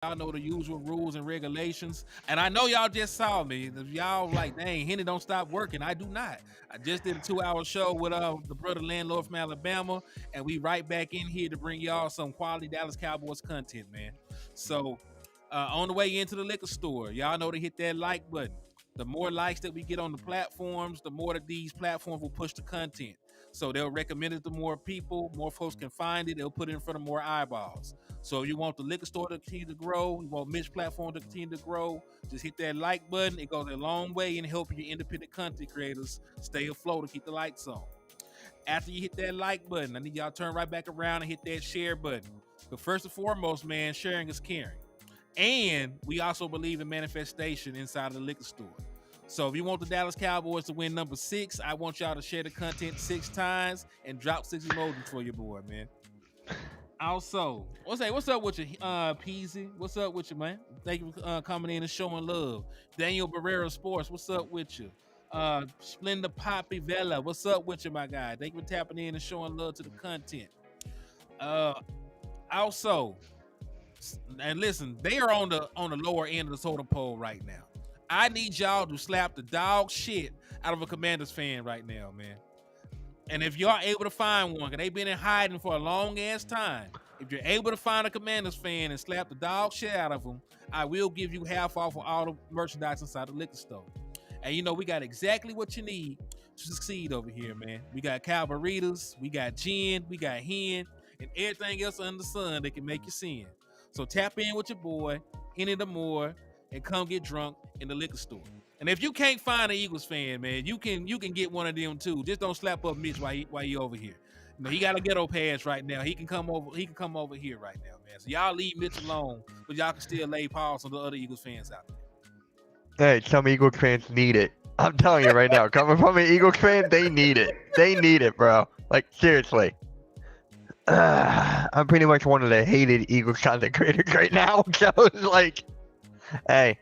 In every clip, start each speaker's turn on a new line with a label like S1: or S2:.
S1: Y'all know the usual rules and regulations. And I know y'all just saw me. Y'all like, dang, Henny don't stop working. I do not. I just did a 2-hour show with the brother landlord from Alabama, and we right back in here to bring y'all some quality Dallas Cowboys content, man. So on the way into the liquor store, y'all know to hit that like button. The more likes that we get on the platforms, the more that these platforms will push the content. So they'll recommend it to more people, more folks can find it, they'll put it in front of more eyeballs. So if you want the liquor store to continue to grow, you want Mitch platform to continue to grow, just hit that like button. It goes a long way in helping your independent content creators stay afloat and keep the lights on. After you hit that like button, I need y'all to turn right back around and hit that share button. But first and foremost, man, sharing is caring. And we also believe in manifestation inside of the liquor store. So if you want the Dallas Cowboys to win number 6, I want y'all to share the content 6 times and drop 6 emojis for your boy, man. Also, what's up with you, Peasy? What's up with you, man? Thank you for coming in and showing love. Daniel Barrera Sports, what's up with you? Splenda Poppy Vela, what's up with you, my guy? Thank you for tapping in and showing love to the content. Uh, also, and listen, they are on the lower end of the totem pole right now. I need y'all to slap the dog shit out of a Commanders fan right now, man. And if y'all able to find one, because they've been in hiding for a long ass time, if you're able to find a Commanders fan and slap the dog shit out of them, I will give you half off of all the merchandise inside the liquor store. And you know, we got exactly what you need to succeed over here, man. We got Calvaritas, we got gin, we got hen, and everything else under the sun that can make you sin. So tap in with your boy, Henny the Moore, and come get drunk in the liquor store. And if you can't find an Eagles fan, man, you can get one of them too. Just don't slap up Mitch while he over here. You know, he got a ghetto pass right now. He can come over here right now, man. So y'all leave Mitch alone, but y'all can still lay paws on the other Eagles fans out there.
S2: Hey, some Eagles fans need it. I'm telling you right now, coming from an Eagles fan, they need it. They need it, bro. Like, seriously. I'm pretty much one of the hated Eagles content creators right now. So it's like, hey,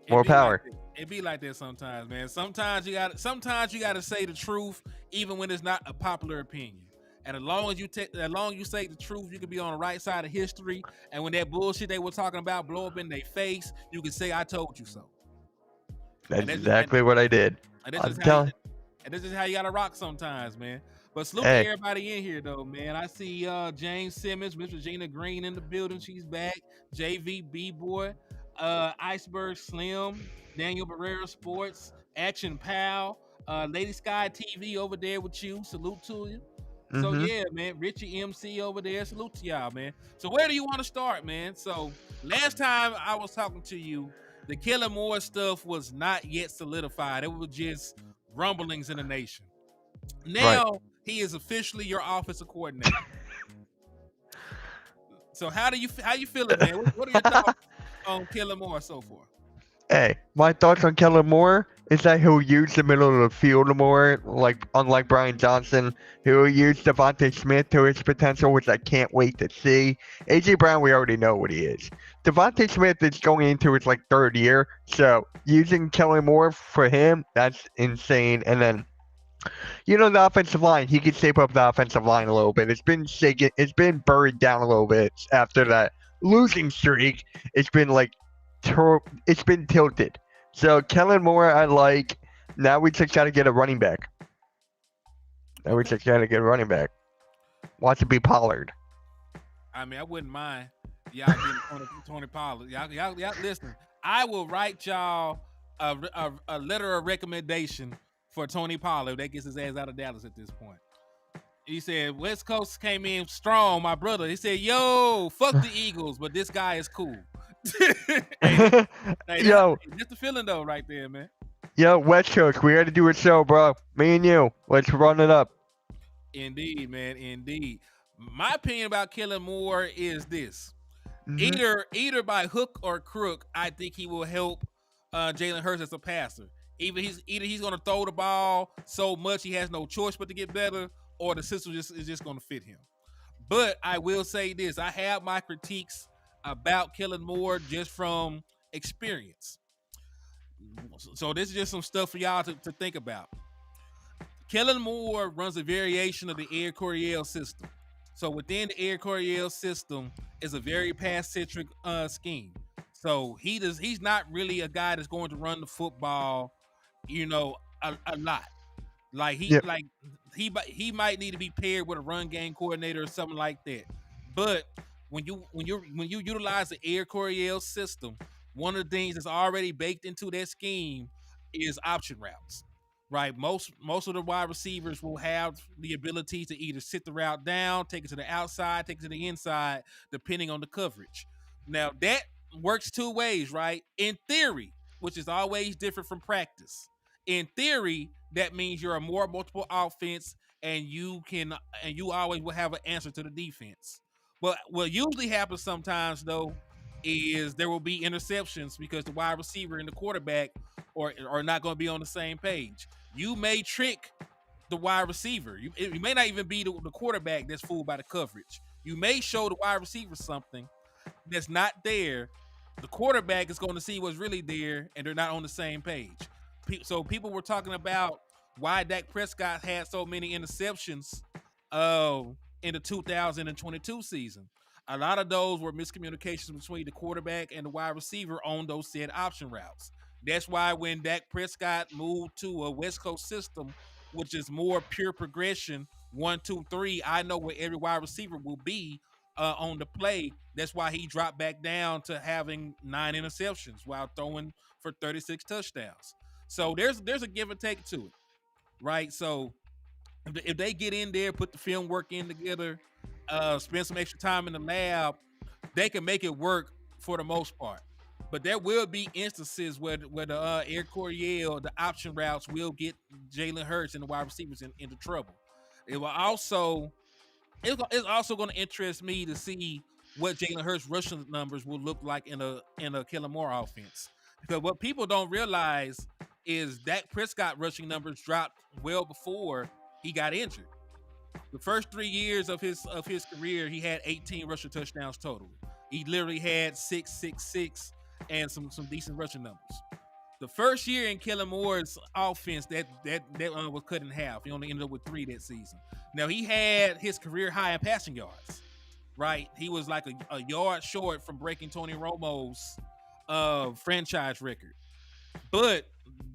S2: more power.
S1: It be like that sometimes, man. Sometimes you gotta say the truth, even when it's not a popular opinion. And as long as you say the truth, you can be on the right side of history. And when that bullshit they were talking about blow up in their face, you can say, "I told you so."
S2: That's exactly what I did.
S1: And this is how you gotta rock sometimes, man. But salute to everybody in here, though, man. I see James Simmons, Miss Regina Green in the building. She's back. JVB boy, Iceberg Slim, Daniel Barrera Sports, Action Pal, Lady Sky TV over there with you. Salute to you. So yeah, man, Richie MC over there. Salute to y'all, man. So where do you want to start, man? So last time I was talking to you, the Kellen Moore stuff was not yet solidified. It was just rumblings in the nation. Now he is officially your offensive coordinator. So how you feeling, man? What are your thoughts on Kellen Moore so far?
S2: Hey, my thoughts on Kellen Moore is that he'll use the middle of the field more, like unlike Brian Johnson, he'll use Devontae Smith to his potential, which I can't wait to see. AJ Brown, we already know what he is. Devontae Smith is going into his like 3rd year, so using Kellen Moore for him, that's insane. And then, you know, the offensive line, he can shape up the offensive line a little bit. It's been shaken, it's been buried down a little bit after that losing streak. It's been like it's been tilted. So Kellen Moore, I like. Now we just got to get a running back. Watch it be Pollard.
S1: I mean, I wouldn't mind y'all getting Tony Pollard. Y'all, listen. I will write y'all a letter of recommendation for Tony Pollard that gets his ass out of Dallas at this point. He said West Coast came in strong, my brother. He said, "Yo, fuck the Eagles, but this guy is cool." Hey,
S2: yo,
S1: that's the feeling though, right there, man.
S2: Yo, West Coast, we got to do a show, bro. Me and you, let's run it up.
S1: Indeed, man, indeed. My opinion about Kellen Moore is this: either by hook or crook, I think he will help Jalen Hurts as a passer. Either he's going to throw the ball so much he has no choice but to get better, or the system is just going to fit him. But I will say this: I have my critiques about Kellen Moore just from experience. So this is just some stuff for y'all to think about. Kellen Moore runs a variation of the Air Coryell system. So within the Air Coryell system is a very pass centric scheme. So he's not really a guy that's going to run the football, a lot. Like
S2: Yep.
S1: he might need to be paired with a run game coordinator or something like that. But when you utilize the Air Coryell system, one of the things that's already baked into that scheme is option routes. Right. Most of the wide receivers will have the ability to either sit the route down, take it to the outside, take it to the inside, depending on the coverage. Now that works two ways, right? In theory, which is always different from practice. In theory, that means you're a more multiple offense and you always will have an answer to the defense. But what usually happens sometimes though is there will be interceptions because the wide receiver and the quarterback are not going to be on the same page. You may trick the wide receiver. It may not even be the quarterback that's fooled by the coverage. You may show the wide receiver something that's not there. The quarterback is going to see what's really there, and they're not on the same page. So people were talking about why Dak Prescott had so many interceptions uh, in the 2022 season. A lot of those were miscommunications between the quarterback and the wide receiver on those said option routes. That's why when Dak Prescott moved to a West Coast system, which is more pure progression, 1, 2, 3, I know where every wide receiver will be on the play. That's why he dropped back down to having 9 interceptions while throwing for 36 touchdowns. So there's a give and take to it, right? So if they get in there, put the film work in together, spend some extra time in the lab, they can make it work for the most part. But there will be instances where the Air Coryell, the option routes will get Jalen Hurts and the wide receivers into trouble. It will also it's also going to interest me to see what Jalen Hurts rushing numbers will look like in a Kellen Moore offense. Because what people don't realize is Dak Prescott rushing numbers dropped well before he got injured. The first 3 years of his career, he had 18 rushing touchdowns total. He literally had 6, 6, 6, and some decent rushing numbers. The first year in Kellen Moore's offense, that was cut in half. He only ended up with 3 that season. Now he had his career high in passing yards, right? He was like a yard short from breaking Tony Romo's franchise record. But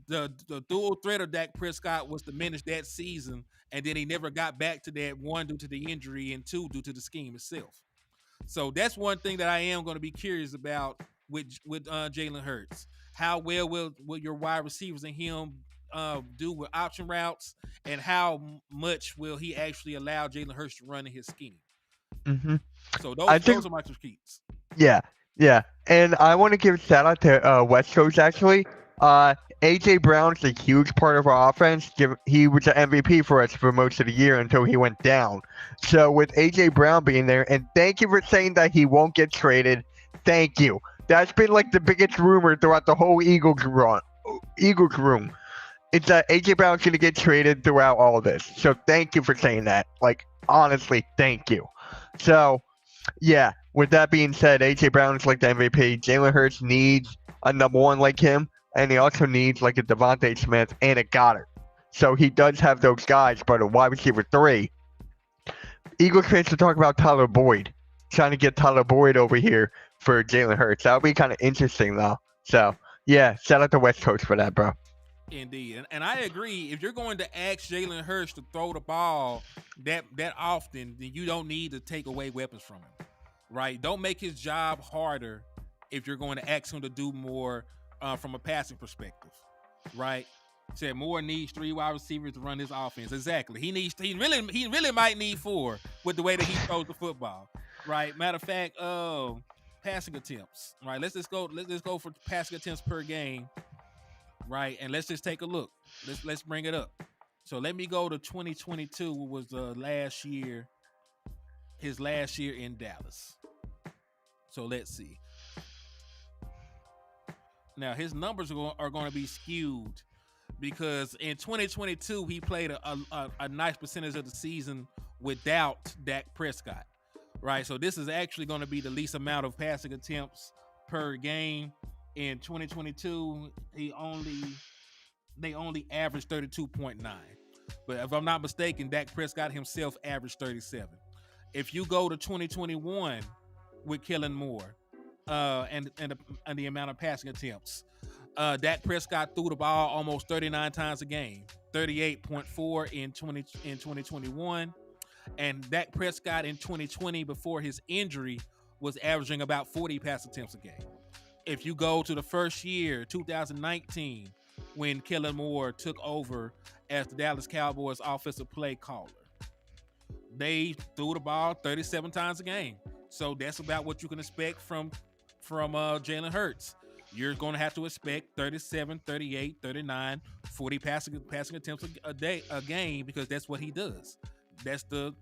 S1: the dual threat of Dak Prescott was diminished that season, and then he never got back to that, one due to the injury and two due to the scheme itself. So that's one thing that I am going to be curious about with Jalen Hurts. How well will your wide receivers and him do with option routes, and how much will he actually allow Jalen Hurts to run in his scheme?
S2: Hmm.
S1: So
S2: I
S1: those
S2: think
S1: are my critiques.
S2: Yeah, yeah. And I want to give a shout out to West Coast actually. AJ Brown's a huge part of our offense. He was an MVP for us for most of the year until he went down. So with AJ Brown being there, and thank you for saying that he won't get traded. Thank you. That's been like the biggest rumor throughout the whole Eagles room. It's that AJ Brown's gonna get traded throughout all of this. So thank you for saying that. Like honestly, thank you. So yeah, with that being said, AJ Brown is like the MVP. Jalen Hurts needs a number one like him, and he also needs like a Devontae Smith and a Goddard. So he does have those guys, but a wide receiver 3. Eagles fans to talk about Tyler Boyd, trying to get Tyler Boyd over here for Jalen Hurts. That would be kind of interesting though. So yeah, shout out to West Coast for that, bro.
S1: Indeed, and I agree. If you're going to ask Jalen Hurts to throw the ball that often, then you don't need to take away weapons from him, right? Don't make his job harder if you're going to ask him to do more from a passing perspective, right? Said Moore needs 3 wide receivers to run his offense. Exactly. He really might need 4 with the way that he throws the football, right? Matter of fact, passing attempts, right? Let's just go for passing attempts per game. Right, and let's just take a look. Let's bring it up. So let me go to 2022, was the his last year in Dallas. So let's see. Now his numbers are going to be skewed because in 2022 he played a nice percentage of the season without Dak Prescott. Right, so this is actually going to be the least amount of passing attempts per game. In 2022, they only averaged 32.9. But if I'm not mistaken, Dak Prescott himself averaged 37. If you go to 2021 with Kellen Moore, and the amount of passing attempts, Dak Prescott threw the ball almost 39 times a game, 38.4 in 2021, and Dak Prescott in 2020 before his injury was averaging about 40 pass attempts a game. If you go to the first year, 2019, when Kellen Moore took over as the Dallas Cowboys offensive play caller, they threw the ball 37 times a game. So that's about what you can expect from Jalen Hurts. You're going to have to expect 37, 38, 39, 40 passing attempts a game, because that's what he does. That's the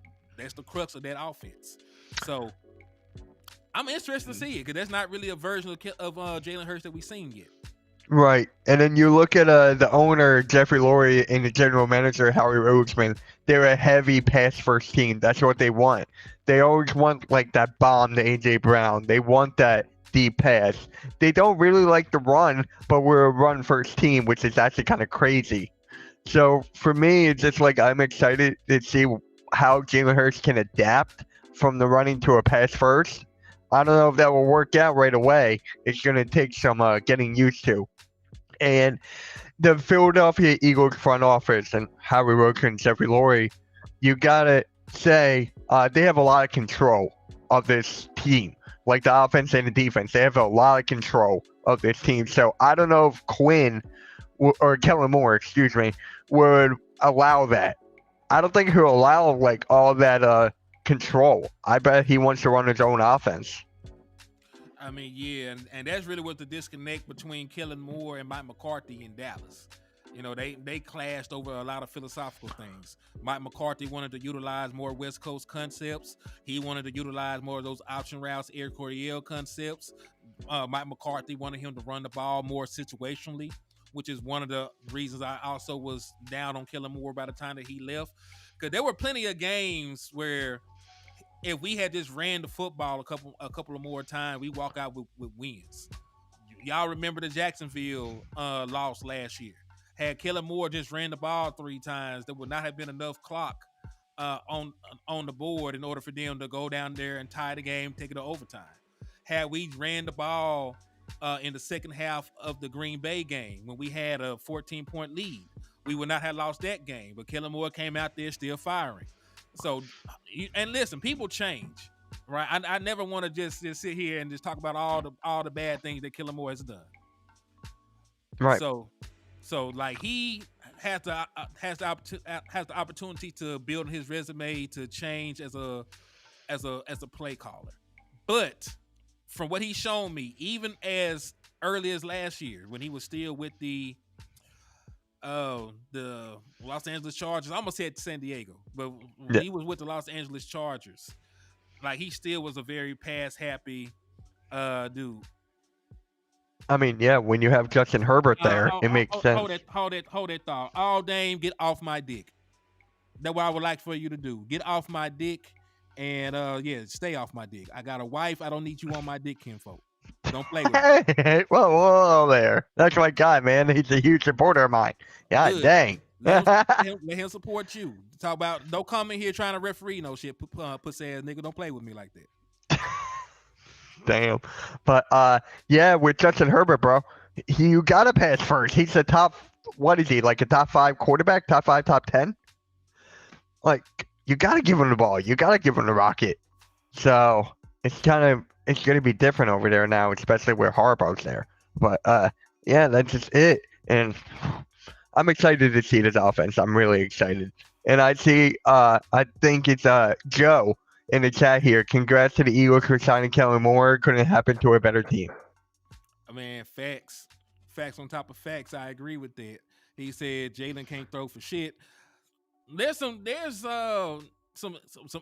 S1: crux of that offense. So I'm interested to see it, because that's not really a version of Jalen Hurts that we've seen yet.
S2: Right. And then you look at the owner, Jeffrey Lurie, and the general manager, Howie Roseman. They're a heavy pass first team. That's what they want. They always want like that bomb to A.J. Brown. They want that deep pass. They don't really like the run, but we're a run first team, which is actually kind of crazy. So for me, it's just like I'm excited to see how Jalen Hurts can adapt from the running to a pass first. I don't know if that will work out right away. It's going to take some getting used to. And the Philadelphia Eagles front office and Howie Roseman and Jeffrey Lurie, you got to say they have a lot of control of this team. Like the offense and the defense, they have a lot of control of this team. So I don't know if Quinn or Kellen Moore, excuse me, would allow that. I don't think he'll allow like all that control. I bet he wants to run his own offense.
S1: I mean, yeah, and that's really what the disconnect between Kellen Moore and Mike McCarthy in Dallas. You know, they clashed over a lot of philosophical things. Mike McCarthy wanted to utilize more West Coast concepts. He wanted to utilize more of those option routes, Air Coryell concepts. Mike McCarthy wanted him to run the ball more situationally, which is one of the reasons I also was down on Kellen Moore by the time that he left. Because there were plenty of games where if we had just ran the football a couple of more times, we walk out with wins. Y'all remember the Jacksonville loss last year? Had Kellen Moore just ran the ball 3 times, there would not have been enough clock on the board in order for them to go down there and tie the game, take it to overtime. Had we ran the ball in the second half of the Green Bay game when we had a 14-point lead, we would not have lost that game. But Kellen Moore came out there still firing. So, and listen, people change, right? I never want to just sit here and just talk about all the bad things that Kellen Moore has done.
S2: Right.
S1: So like he has the opportunity to build his resume to change as a play caller. But from what he's shown me, even as early as last year when he was still with the Los Angeles Chargers, I almost said San Diego, but when he was with the Los Angeles Chargers, like he still was a very pass happy dude.
S2: I mean, yeah, when you have Justin Herbert there, it makes sense.
S1: Hold that thought. All Dame, get off my dick. That's what I would like for you to do. Get off my dick, and stay off my dick. I got a wife. I don't need you on my dick, kinfolk. Don't play with me.
S2: Whoa there. That's my guy, man. He's a huge supporter of mine. God
S1: Good.
S2: dang.
S1: Let him support you. Talk about, don't come in here trying to referee no shit. Pussy ass nigga, don't play with me like that.
S2: Damn. But yeah, with Justin Herbert, bro, you gotta pass first. He's the top. What is he, like a top 5 quarterback? Top 5, top 10? Like, you gotta give him the ball. You gotta give him the rocket. So it's gonna be different over there now, especially where Harbaugh's there. But yeah, that's just it. And I'm excited to see this offense. I'm really excited. And I think it's Joe in the chat here. Congrats to the Eagles for signing Kellen Moore. Couldn't happen to a better team.
S1: I mean, facts on top of facts. I agree with that. He said Jalen can't throw for shit. There's some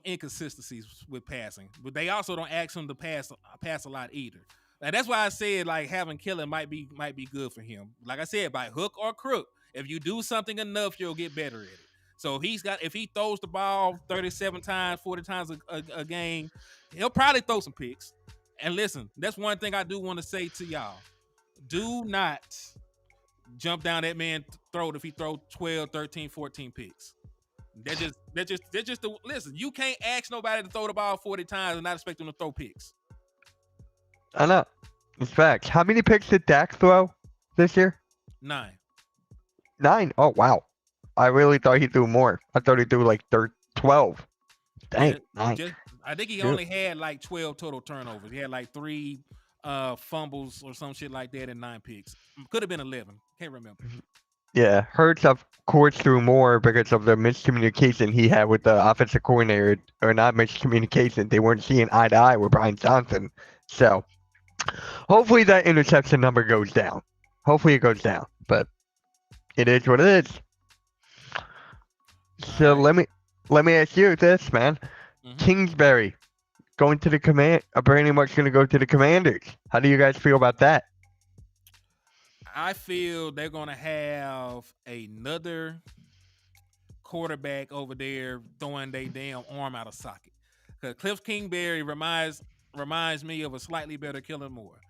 S1: inconsistencies with passing, but they also don't ask him to pass a lot either. And that's why I said like having Kellen might be good for him. Like I said, by hook or crook, if you do something enough, you'll get better at it. So if he throws the ball 37 times, 40 times a game, he'll probably throw some picks. And listen, that's one thing I do want to say to y'all. Do not jump down that man's throat if he throws 12, 13, 14 picks. They're just the listen. You can't ask nobody to throw the ball 40 times and not expect them to throw picks.
S2: I know. It's facts. How many picks did Dak throw this year?
S1: 9.
S2: 9. Oh wow. I really thought he threw more. I thought he threw like 12.
S1: Yeah,
S2: Dang, 9.
S1: just I think he
S2: Shoot.
S1: only had like 12 total turnovers. He had like 3 fumbles or some shit like that and 9 picks. Could have been 11. Can't remember.
S2: Yeah, Hurts of course threw more because of the miscommunication he had with the offensive coordinator, or not miscommunication. They weren't seeing eye to eye with Brian Johnson. So hopefully that interception number goes down. Hopefully it goes down. But it is what it is.
S1: All
S2: So
S1: right.
S2: let me ask you this, man.
S1: Mhm.
S2: Kingsbury going to the command, pretty much going to go to the Commanders. How do you guys feel about that?
S1: I feel they're gonna have another quarterback over there throwing their damn arm out of socket. Because Cliff Kingsbury reminds me of a slightly better Kellen Moore.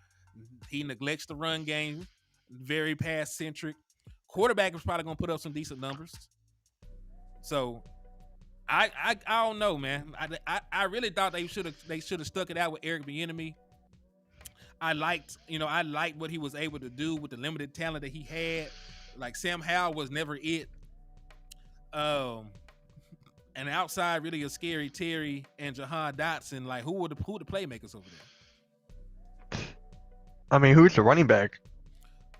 S1: He neglects the run game, very pass centric. Quarterback is probably gonna put up some decent numbers. So I don't know, man. I really thought they should have stuck it out with Eric Bieniemy. I liked what he was able to do with the limited talent that he had. Like Sam Howell was never it. Um, and outside really a scary Terry and Jahan Dotson. Like who the playmakers over there?
S2: I mean, who's the running back?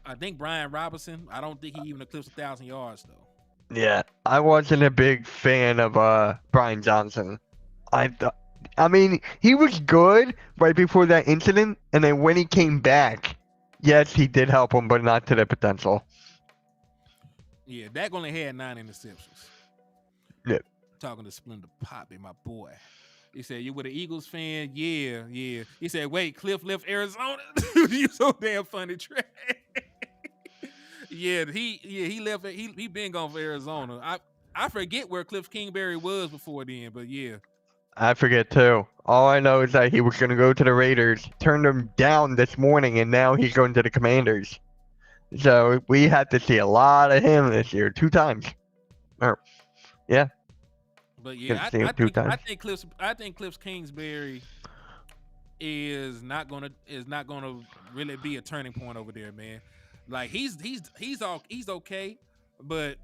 S1: I think Brian Robinson. I don't think he even eclipsed 1,000 yards though.
S2: Yeah, I wasn't a big fan of Brian Johnson. I mean, he was good right before that incident, and then when he came back, yes, he did help him, but not to the potential.
S1: Yeah, Dak only had 9 interceptions.
S2: Yeah.
S1: Talking to Splendor Poppy, my boy. He said, "You were the Eagles fan?" Yeah, yeah. He said, "Wait, Cliff left Arizona." You so damn funny, Trey. He left. He been gone for Arizona. I forget where Cliff Kingsbury was before then, but yeah.
S2: I forget too. All I know is that he was going to go to the Raiders, turned them down this morning, and now he's going to the Commanders. So we had to see a lot of him this year, 2 times. Or, yeah,
S1: But
S2: gonna
S1: yeah,
S2: see him 2 times.
S1: I think Cliff Kingsbury is not gonna really be a turning point over there, man. Like he's okay, but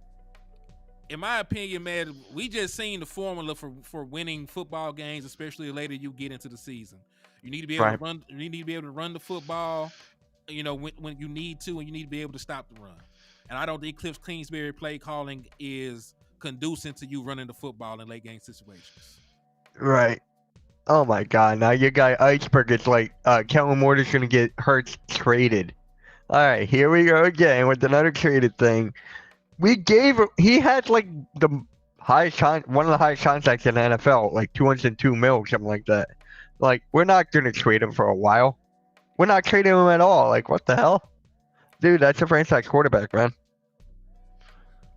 S1: in my opinion, man, we just seen the formula for winning football games, especially the later you get into the season. You need to be able to
S2: Right.
S1: run. You need to be able to run the football. When you need to, and you need to be able to stop the run. And I don't think Cliff Kingsbury play calling is conducive to you running the football in late game situations.
S2: Right. Oh my God! Now your guy Iceberg is like, Kellen Moore is gonna get Hurts traded. All right, here we go again with another traded thing. He had like the one of the highest contracts in the NFL, like 202 mil, something like that. Like we're not gonna trade him for a while. We're not trading him at all. Like what the hell, dude? That's a franchise quarterback, man.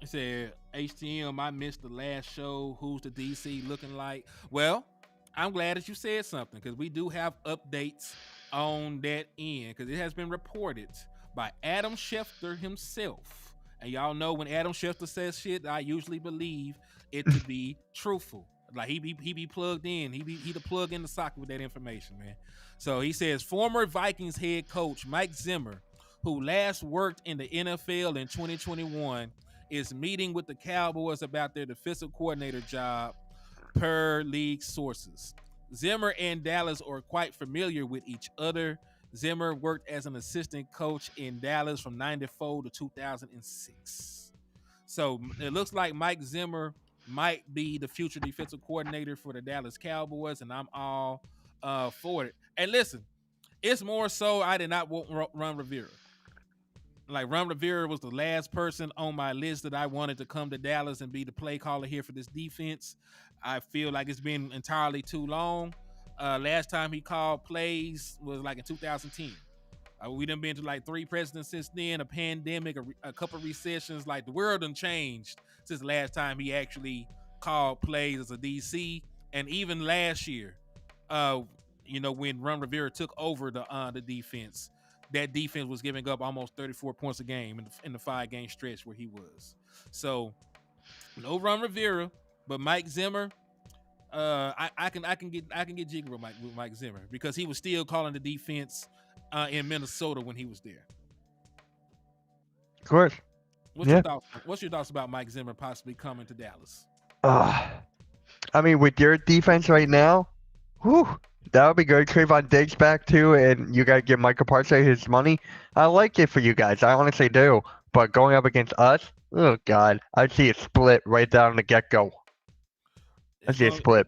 S1: He said, HTM, I missed the last show. Who's the DC looking like? Well, I'm glad that you said something because we do have updates on that end because it has been reported by Adam Schefter himself. And y'all know when Adam Schefter says shit, I usually believe it to be truthful. Like he be plugged in. He the plug in the socket with that information, man. So he says former Vikings head coach Mike Zimmer, who last worked in the NFL in 2021, is meeting with the Cowboys about their defensive coordinator job, per league sources. Zimmer and Dallas are quite familiar with each other. Zimmer worked as an assistant coach in Dallas from 94 to 2006. So it looks like Mike Zimmer might be the future defensive coordinator for the Dallas Cowboys, and I'm all for it. And listen, it's more so I did not want Ron Rivera. Like Ron Rivera was the last person on my list that I wanted to come to Dallas and be the play caller here for this defense. I feel like it's been entirely too long. Last time he called plays was like in 2010. We done been to like 3 presidents since then, a pandemic, a couple recessions. Like the world done changed since the last time he actually called plays as a DC. And even last year, when Ron Rivera took over the defense, that defense was giving up almost 34 points a game in the 5-game stretch where he was. So no Ron Rivera, But Mike Zimmer, I can get jiggy with Mike Zimmer because he was still calling the defense in Minnesota when he was there.
S2: Of course.
S1: What's your
S2: Yeah.
S1: thoughts? What's your thoughts about Mike Zimmer possibly coming to Dallas?
S2: Uh, I mean, with your defense right now, whew, that would be good. Trayvon Diggs back too, and you gotta give Michael Parsons his money. I like it for you guys. I honestly do. But going up against us, oh God, I see a split right down the get go. I
S1: It's
S2: see a
S1: gonna
S2: split.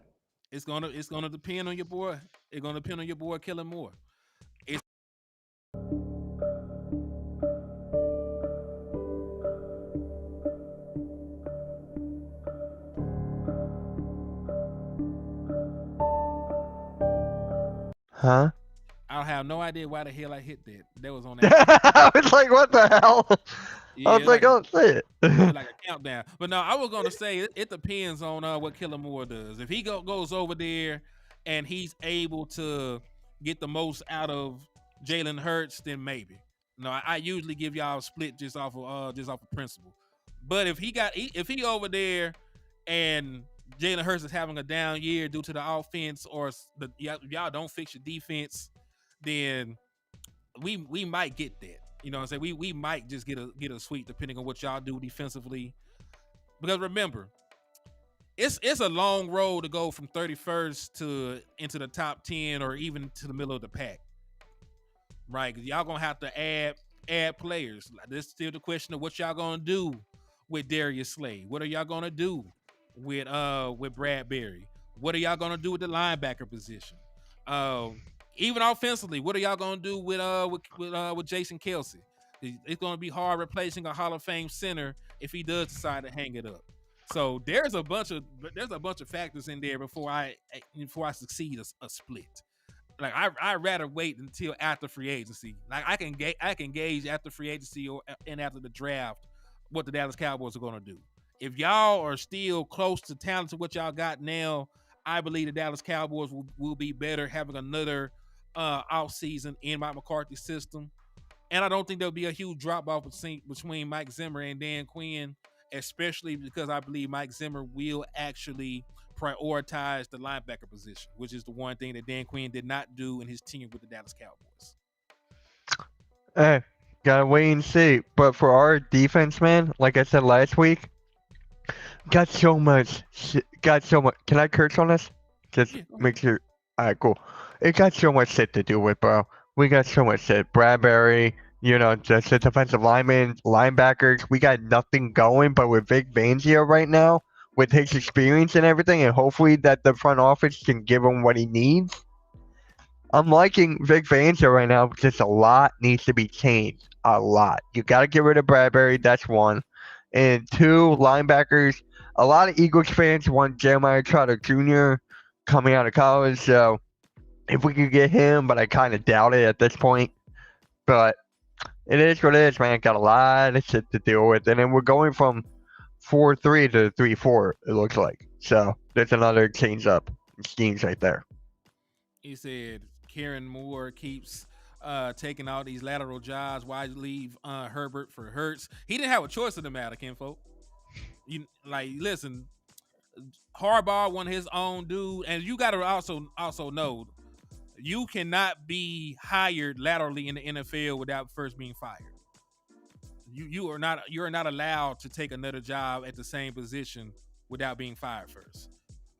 S1: it's gonna depend on your boy. It's gonna depend on your boy Kellen Moore. It's
S2: Huh?
S1: I have no idea why the hell I hit that. That was on that.
S2: I was like, what the hell? I
S1: Yeah,
S2: was like, oh shit.
S1: it's like a countdown. But no, I was gonna say it depends on what Kellen Moore does. If he goes over there and he's able to get the most out of Jalen Hurts, then maybe. No, I usually give y'all a split just off of principle. But if he over there and Jalen Hurts is having a down year due to the offense or y'all don't fix your defense, then we might get that. You know what I'm saying? We might just get a sweep depending on what y'all do defensively. Because remember, it's a long road to go from 31st to into the top 10 or even to the middle of the pack. Right? 'Cause y'all gonna have to add players. Like, this is still the question of what y'all gonna do with Darius Slay. What are y'all gonna do with Bradbury? What are y'all gonna do with the linebacker position? Even offensively, what are y'all gonna do with Jason Kelsey? It's gonna be hard replacing a Hall of Fame center if he does decide to hang it up. So there's a bunch of factors in there before I succeed a split. Like I'd rather wait until after free agency. Like I can gauge after free agency and after the draft what the Dallas Cowboys are gonna do. If y'all are still close to talent to what y'all got now, I believe the Dallas Cowboys will be better having another off season in Mike McCarthy's system. And I don't think there'll be a huge drop off between Mike Zimmer and Dan Quinn, especially because I believe Mike Zimmer will actually prioritize the linebacker position, which is the one thing that Dan Quinn did not do in his tenure with the Dallas Cowboys.
S2: Hey, gotta wait and see. But for our defense, man, like I said last week, got so much. Got so much. Can I curse on this? Just
S1: Yeah,
S2: make sure. Alright, cool. It got so much shit to do with, bro. We got so much shit. Bradbury, just the defensive linemen, linebackers. We got nothing going. But with Vic Fangio right now, with his experience and everything, and hopefully that the front office can give him what he needs. I'm liking Vic Fangio right now. Just a lot needs to be changed. A lot. You got to get rid of Bradbury. That's one. And two, linebackers. A lot of Eagles fans want Jeremiah Trotter Jr. coming out of college. So if we could get him, but I kind of doubt it at this point. But it is what it is, man. Got a lot of shit to deal with. And then we're going from 4-3 to 3-4, it looks like. So there's another change up in schemes right there.
S1: he said Kellen Moore keeps taking all these lateral jobs. Why leave Herbert for Hurts? He didn't have a choice in the matter, kinfolk. Listen, Harbaugh won his own dude, and you got to also know you cannot be hired laterally in the NFL without first being fired. You are not allowed to take another job at the same position without being fired first.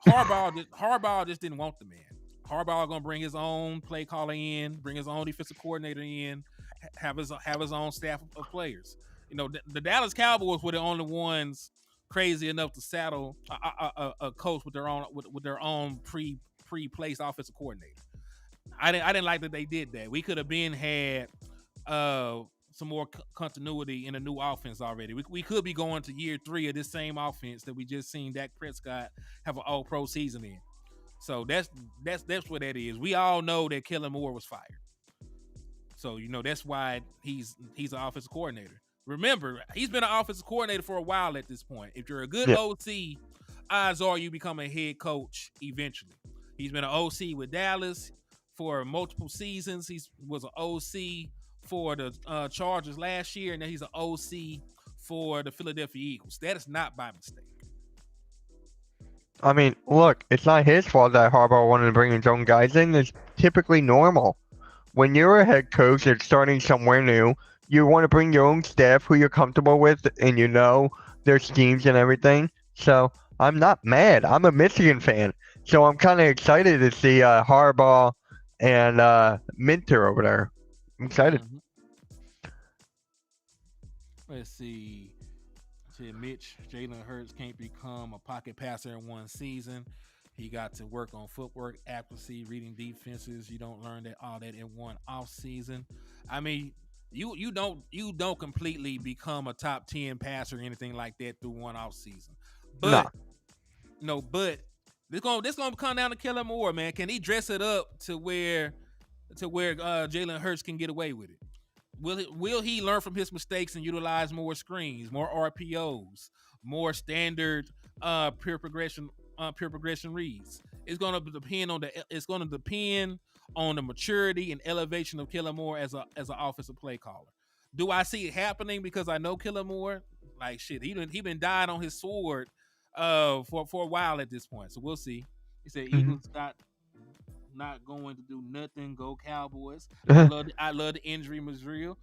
S1: Harbaugh just didn't want the man. Harbaugh gonna bring his own play caller in, bring his own defensive coordinator in, have his own staff of players. The Dallas Cowboys were the only ones crazy enough to saddle a coach with their own pre-placed offensive coordinator. I didn't like that they did that. We could have had some more continuity in a new offense already. We could be going to year 3 of this same offense that we just seen Dak Prescott have an all-pro season in. So that's what that is. We all know that Kellen Moore was fired. So that's why he's an offensive coordinator. Remember, he's been an offensive coordinator for a while at this point. If you're a good OC, odds are you become a head coach eventually. He's been an OC with Dallas for multiple seasons. He was an OC for the Chargers last year, and then he's an OC for the Philadelphia Eagles. That is not by mistake.
S2: I mean, look, it's not his fault that Harbaugh wanted to bring his own guys in. It's typically normal. When you're a head coach and starting somewhere new, you want to bring your own staff who you're comfortable with and you know their schemes and everything. So I'm not mad. I'm a Michigan fan. So I'm kind of excited to see Harbaugh and Minter over there. I'm excited.
S1: Hmm. Let's see. Said Mitch, Jalen Hurts can't become a pocket passer in one season. He got to work on footwork, accuracy, reading defenses. You don't learn that all that in one off season. I mean, you don't completely become a top 10 passer or anything like that through one off season.
S2: Nah.
S1: But no, but this gonna come down to Kellen Moore, man. Can he dress it up to where Jalen Hurts can get away with it? Will he learn from his mistakes and utilize more screens, more RPOs, more standard pure progression reads? It's going to depend on the maturity and elevation of Kellen Moore as an offensive play caller. Do I see it happening? Because I know Kellen Moore, like shit, he been dying on his sword for a while at this point. So we'll see. He said
S2: Hmm.
S1: Eagles got not going to do nothing. Go Cowboys. I love the injury material.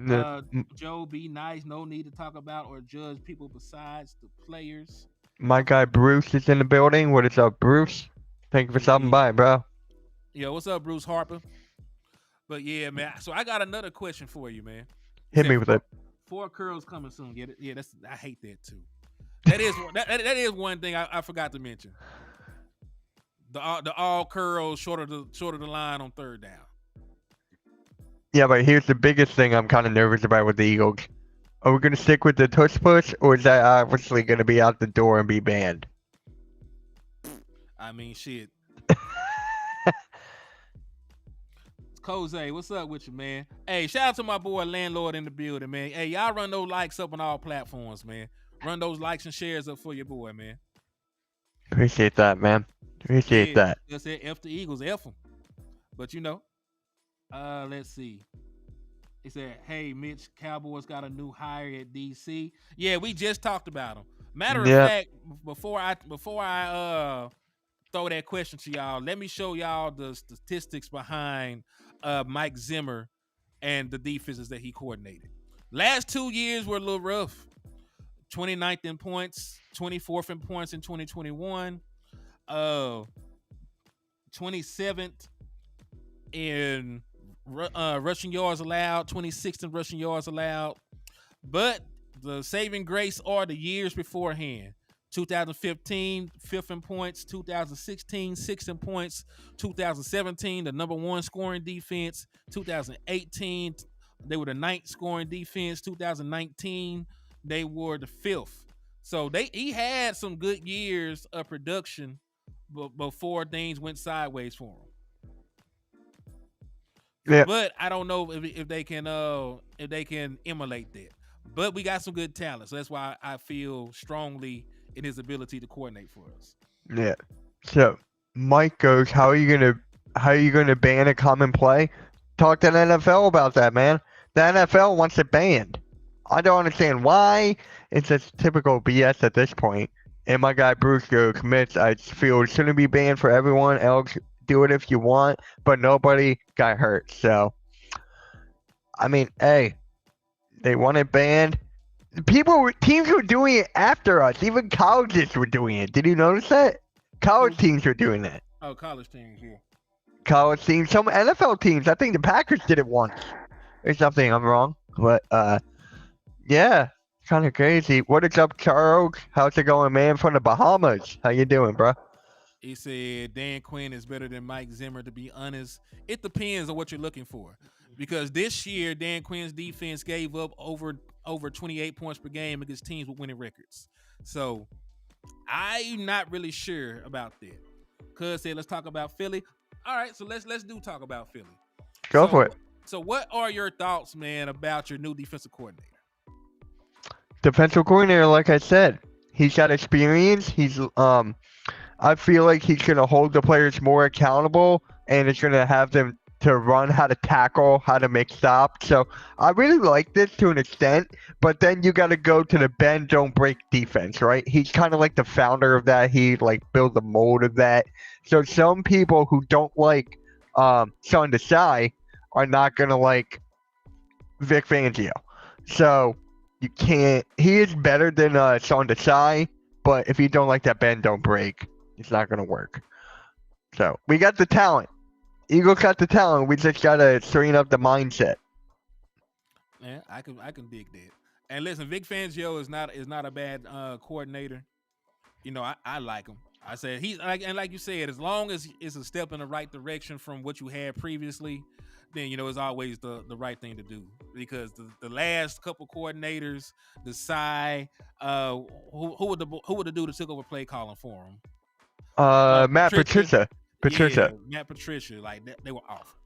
S1: Uh, Joe, be nice. No need to talk about or judge people besides the players.
S2: My guy Bruce is in the building. What is up, Bruce? Thank you for stopping
S1: Yeah.
S2: by, bro.
S1: Yo, what's up, Bruce Harper? But yeah, man. So I got another question for you, man. He
S2: Hit
S1: said
S2: me with it.
S1: four curls coming soon. Get it? Yeah, I hate that too. That is one thing I forgot to mention. The all curls shorter the line on third down.
S2: Yeah, but here's the biggest thing I'm kind of nervous about with the Eagles. Are we going to stick with the tush push, or is that obviously going to be out the door and be banned?
S1: I mean, shit. Jose, what's up with you, man? Hey, shout out to my boy Landlord in the building, man. Hey, y'all run those likes up on all platforms, man. Run those likes and shares up for your boy, man.
S2: Appreciate that, man. Appreciate
S1: Yeah,
S2: that.
S1: just said F the Eagles, F them. But let's see. He said, "Hey, Mitch, Cowboys got a new hire at DC." Yeah, we just talked about him. Matter of
S2: Yeah,
S1: fact, before I throw that question to y'all, let me show y'all the statistics behind Mike Zimmer and the defenses that he coordinated. Last 2 years were a little rough. 29th in points, 24th in points in 2021, uh 27th in rushing yards allowed, 26th in rushing yards allowed. But the saving grace are the years beforehand. 2015, fifth in points. 2016, sixth in points. 2017, the number one scoring defense. 2018, they were the ninth scoring defense. 2019, they were the fifth. So he had some good years of production before things went sideways for him.
S2: yeah,
S1: But I don't know if they can emulate that. But we got some good talent, so that's why I feel strongly in his ability to coordinate for us.
S2: yeah. So Mike goes, how are you gonna ban a common play? Talk to the NFL about that, man. The NFL wants it banned. I don't understand why. It's just typical BS at this point. And my guy Bruce goes, Mitch, I feel it shouldn't be banned for everyone else. Do it if you want, but nobody got hurt. So, I mean, hey, they want it banned. Teams were doing it after us. Even colleges were doing it. Did you notice that? College teams were doing it.
S1: Oh, college teams, yeah.
S2: College teams, some NFL teams. I think the Packers did it once. There's nothing I'm wrong, but yeah, kind of crazy. What is up, Charles? How's it going, man? From the Bahamas. How you doing, bro?
S1: He said Dan Quinn is better than Mike Zimmer. To be honest, it depends on what you're looking for. Because this year, Dan Quinn's defense gave up over 28 points per game against teams with winning records. So I'm not really sure about that. Cuz said, let's talk about Philly. All right, so let's do talk about Philly.
S2: Go for
S1: So
S2: it.
S1: so what are your thoughts, man, about your new defensive coordinator?
S2: Defensive coordinator, like I said, he's got experience. I feel like he's gonna hold the players more accountable, and it's gonna have them to run, how to tackle, how to make stops. So I really like this to an extent, but then you got to go to the bend, don't break defense, right? He's kind of like the founder of that. He like built the mold of that. So some people who don't like Sean Desai are not gonna like Vic Fangio. So you can't. He is better than Sean Desai, but if you don't like that bend, don't break, it's not gonna work. So we got the talent. Eagles got the talent. We just gotta straighten up the mindset.
S1: Yeah, I can dig that. And listen, Vic Fangio is not a bad coordinator. I like him. I said he's like, and like you said, as long as it's a step in the right direction from what you had previously, then it's always the right thing to do. Because the last couple coordinators, the Psy, who would the dude that took over play calling for him?
S2: Matt
S1: Patricia. Yeah,
S2: Patricia.
S1: Matt Patricia, like they were awful.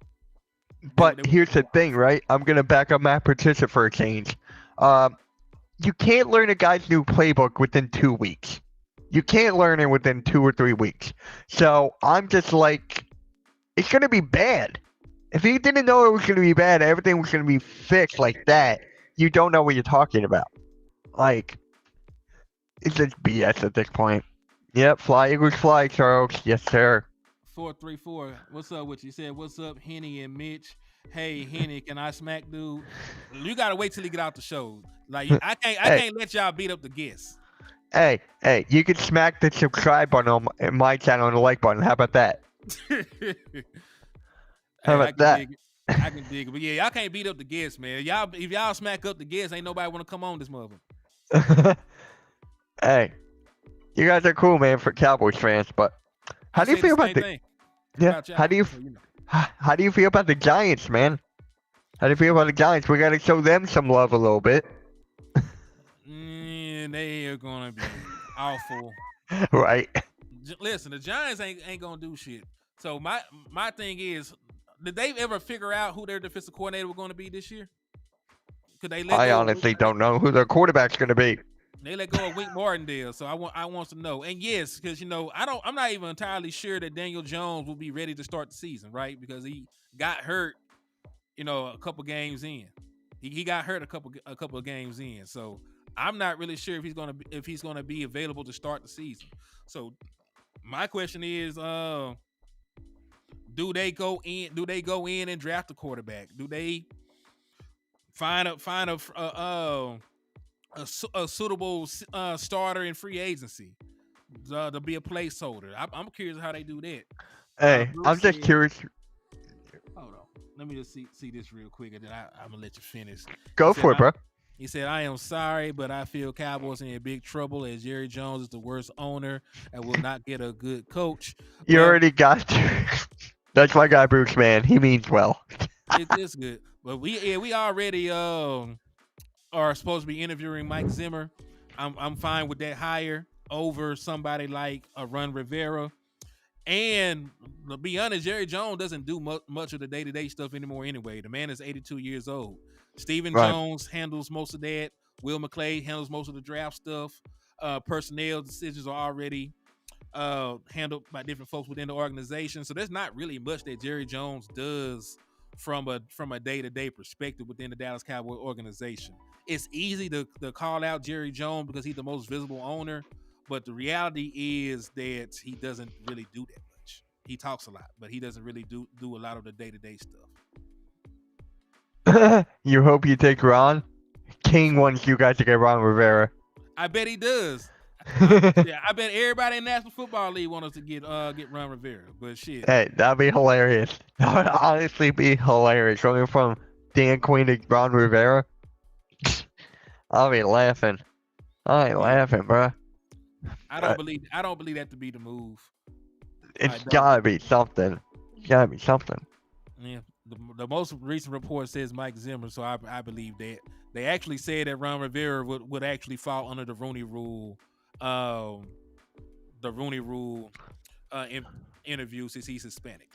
S1: They
S2: But
S1: were
S2: here's the
S1: awful.
S2: thing, right? I'm gonna back up Matt Patricia for a change. You can't learn a guy's new playbook within 2 weeks. You can't learn it within 2 or 3 weeks. So I'm just like, it's gonna be bad. If you didn't know it was gonna be bad, everything was gonna be fixed like that. You don't know what you're talking about. Like, it's just BS at this point. Yep, fly Eagles fly, Charles. Yes, sir.
S1: 434. What's up with you? Said, what's up, Henny and Mitch? Hey, Henny, can I smack dude? You gotta wait till he get out the show. Like I
S2: Hey,
S1: can't let y'all beat up the guests.
S2: hey, you can smack the subscribe button on my channel and the like button. How about that?
S1: Hey,
S2: How
S1: I
S2: about
S1: can
S2: that?
S1: dig it. I can dig it. But yeah, y'all can't beat up the guests, man. Y'all if y'all smack up the guests, ain't nobody wanna come on this mother.
S2: Hey, you guys are cool, man, for Cowboys fans. But
S1: I
S2: how do you
S1: say the
S2: feel about
S1: same
S2: the
S1: thing
S2: yeah?
S1: about y'all. So,
S2: How do you feel about the Giants, man? How do you feel about the Giants? We gotta show them some love a little bit,
S1: they are gonna be awful.
S2: right?
S1: Listen, the Giants ain't gonna do shit. So my thing is, did they ever figure out who their defensive coordinator was going to be this year? Could they let
S2: I
S1: go?
S2: honestly don't know who their quarterback's gonna be.
S1: They let go of Wink Martindale, so I want to know. And yes, because I'm not even entirely sure that Daniel Jones will be ready to start the season, right? Because he got hurt, a couple games in. He got hurt a couple of games in, so I'm not really sure if he's gonna be available to start the season. So my question is, do they go in? Do they go in and draft a quarterback? Do they find a suitable starter in free agency to be a placeholder? I'm curious how they do that.
S2: Hey, I'm
S1: Bruce
S2: just
S1: said,
S2: curious.
S1: "Hold on, let me just see this real quick, and then I'm gonna let you finish." He
S2: Go
S1: said,
S2: for it, bro.
S1: He said, I am sorry, but I feel Cowboys in big trouble as Jerry Jones is the worst owner and will not get a good coach.
S2: You
S1: Well,
S2: already got. That's my guy, Bruce. Man, he means well.
S1: it's good. But we already are supposed to be interviewing Mike Zimmer. I'm fine with that hire over somebody like Ron Rivera. And to be honest, Jerry Jones doesn't do much of the day-to-day stuff anymore anyway. The man is 82 years old. Stephen
S2: Right.
S1: Jones handles most of that. Will McClay handles most of the draft stuff. Personnel decisions are already handled by different folks within the organization. So there's not really much that Jerry Jones does from a day-to-day perspective within the Dallas Cowboys organization. It's easy to call out Jerry Jones because he's the most visible owner, but the reality is that he doesn't really do that much. He talks a lot, but he doesn't really do a lot of the day-to-day stuff.
S2: You hope you take Ron. King wants you guys to get Ron Rivera.
S1: I bet he does. I bet everybody in the National Football League want us to get Ron Rivera, but shit.
S2: Hey, that'd be hilarious. That would honestly be hilarious. Going from Dan Quinn to Ron Rivera. I'll be laughing. I ain't laughing, bro.
S1: I don't believe that to be the move.
S2: It's gotta be something. It's gotta be something.
S1: Yeah, the most recent report says Mike Zimmer, so I believe that. They actually said that Ron Rivera would actually fall under the Rooney Rule, interview since he's Hispanic.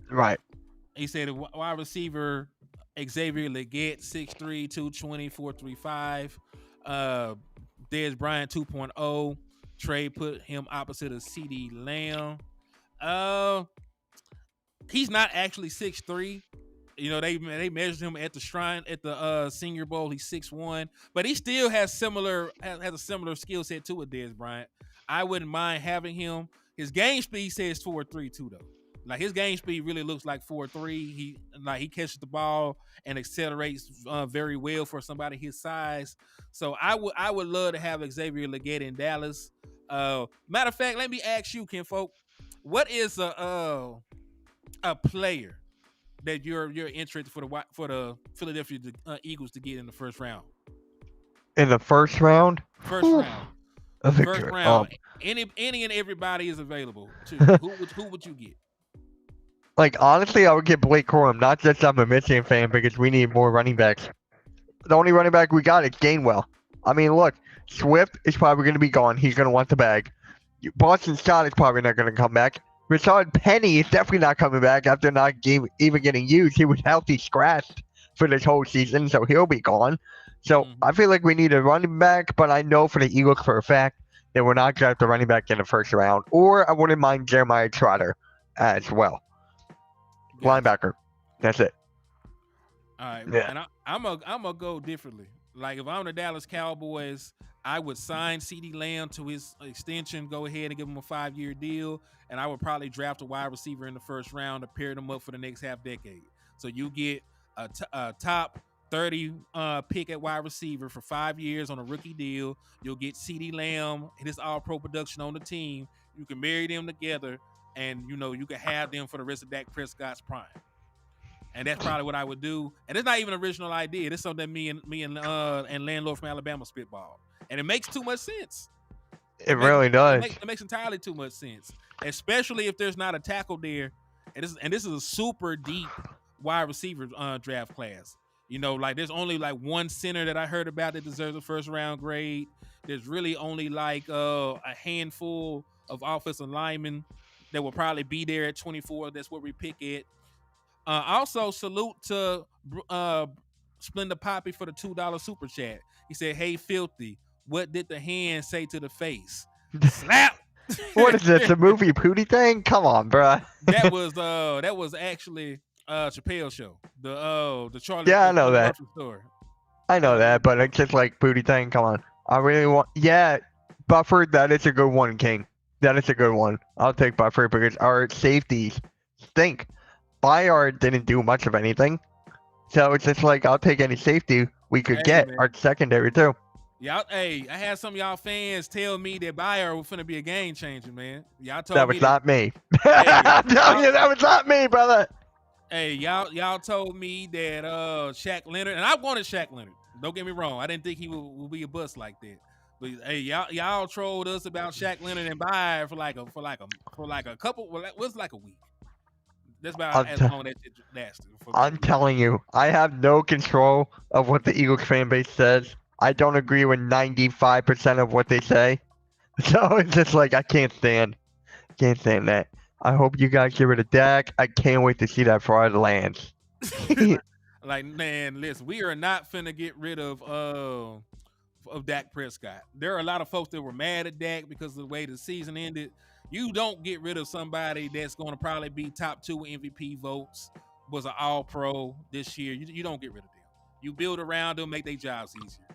S2: Right.
S1: He said wide receiver Xavier Leggett, 6'3", 220, 435. Dez Bryant 2.0. Trey put him opposite of CeeDee Lamb. he's not actually 6'3". You know, they measured him at the Shrine at the Senior Bowl. He's 6'1", but he still has a similar skill set to a Dez Bryant. I wouldn't mind having him. His game speed says 4.3 too, though. Like his game speed really looks like 4.3. He catches the ball and accelerates very well for somebody his size. So I would love to have Xavier Legette in Dallas. Matter of fact, let me ask you, Kinfolk, what is a player that you're interested for the Philadelphia Eagles to get in the first round?
S2: In the first round?
S1: First round.
S2: That's a
S1: First
S2: good.
S1: round. Any and everybody is available to you. Who would you get?
S2: Like, honestly, I would get Blake Corum, not just I'm a Michigan fan, because we need more running backs. The only running back we got is Gainwell. I mean, look, Swift is probably going to be gone. He's going to want the bag. Boston Scott is probably not going to come back. Rashad Penny is definitely not coming back after not even getting used. He was healthy scratched for this whole season, so he'll be gone. So I feel like we need a running back, but I know for the Eagles for a fact that we're not going to have the running back in the first round. Or I wouldn't mind Jeremiah Trotter as well. Linebacker. That's it.
S1: All right.
S2: Yeah.
S1: And I'm gonna go differently. Like if I'm the Dallas Cowboys, I would sign CeeDee Lamb to his extension, go ahead and give him a 5-year deal, and I would probably draft a wide receiver in the first round to pair them up for the next half decade. So you get a top 30 pick at wide receiver for 5 years on a rookie deal. You'll get CeeDee Lamb, his all-pro production on the team. You can marry them together, and you can have them for the rest of Dak Prescott's prime. And that's probably what I would do. And it's not even an original idea. It's something that me and Landlord from Alabama spitball. And it makes too much sense.
S2: It really does.
S1: It makes entirely too much sense, especially if there's not a tackle there. And this is a super deep wide receiver draft class. Like there's only like one center that I heard about that deserves a first round grade. There's really only like a handful of offensive linemen that will probably be there at 24. That's what we pick it. Also, salute to Splendor Poppy for the $2 super chat. He said, "Hey, filthy, what did the hand say to the face?" Slap.
S2: What is this? A movie Pootie thing? Come on, bruh.
S1: That was actually Chappelle's show. The Charlie.
S2: Yeah, I know that.
S1: Story.
S2: I know that, but it's just like Pootie thing. Come on. I really want. Yeah, Buffer. That is a good one, King. That is a good one. I'll take Buffer because our safeties stink. Bayard didn't do much of anything. So it's just like, I'll take any safety we could get. Man. Our secondary, too.
S1: Y'all, I had some of y'all fans tell me that Bayard was finna be a game changer, man. Y'all told
S2: that
S1: me
S2: was not me. I'm telling you, that was not me, brother.
S1: Hey, y'all told me that Shaq Leonard, and I wanted Shaq Leonard. Don't get me wrong. I didn't think he would be a bust like that. But hey, y'all trolled us about Shaq Leonard and Bayard for like a couple. Well, it was like a week. That's about as long as it lasted.
S2: I'm telling you, I have no control of what the Eagles fan base says. I don't agree with 95% of what they say. So it's just like, I can't stand that. I hope you guys get rid of Dak. I can't wait to see that for our lands.
S1: Like, man, listen, we are not finna get rid of Dak Prescott. There are a lot of folks that were mad at Dak because of the way the season ended. You don't get rid of somebody that's going to probably be top 2 MVP votes, was an all-pro this year. You don't get rid of them. You build around them, make their jobs easier.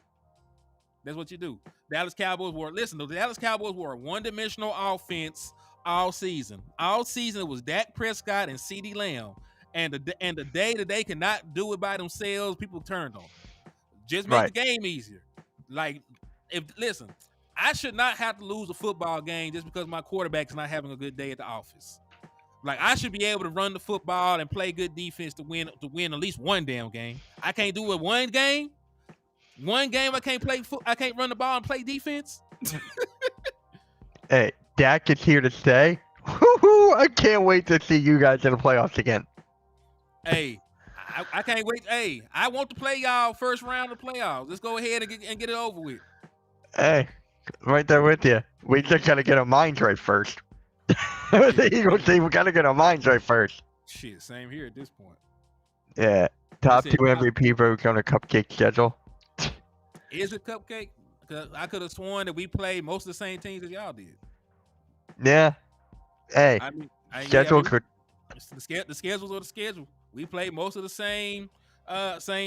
S1: That's what you do. The Dallas Cowboys were a one-dimensional offense all season. All season it was Dak Prescott and CeeDee Lamb. And the day that they cannot do it by themselves, people turned on them. Just make the game easier. Like, listen, I should not have to lose a football game just because my quarterback is not having a good day at the office. Like, I should be able to run the football and play good defense to win at least one damn game. I can't do it one game. One game I can't run the ball and play defense.
S2: Hey, Dak is here to stay. Woo-hoo, I can't wait to see you guys in the playoffs again.
S1: Hey, I can't wait. Hey, I want to play y'all first round of playoffs. Let's go ahead and get it over with.
S2: Hey, right there with you. We just got to get our minds right first. The Eagles team, we got to get our minds right first.
S1: Shit, same here at this point.
S2: Yeah, top 2 MVP votes on a cupcake schedule.
S1: Is it cupcake? Because I could have sworn that we played most of the same teams as y'all did.
S2: Yeah. Hey,
S1: The schedules are the schedule. We played most of the same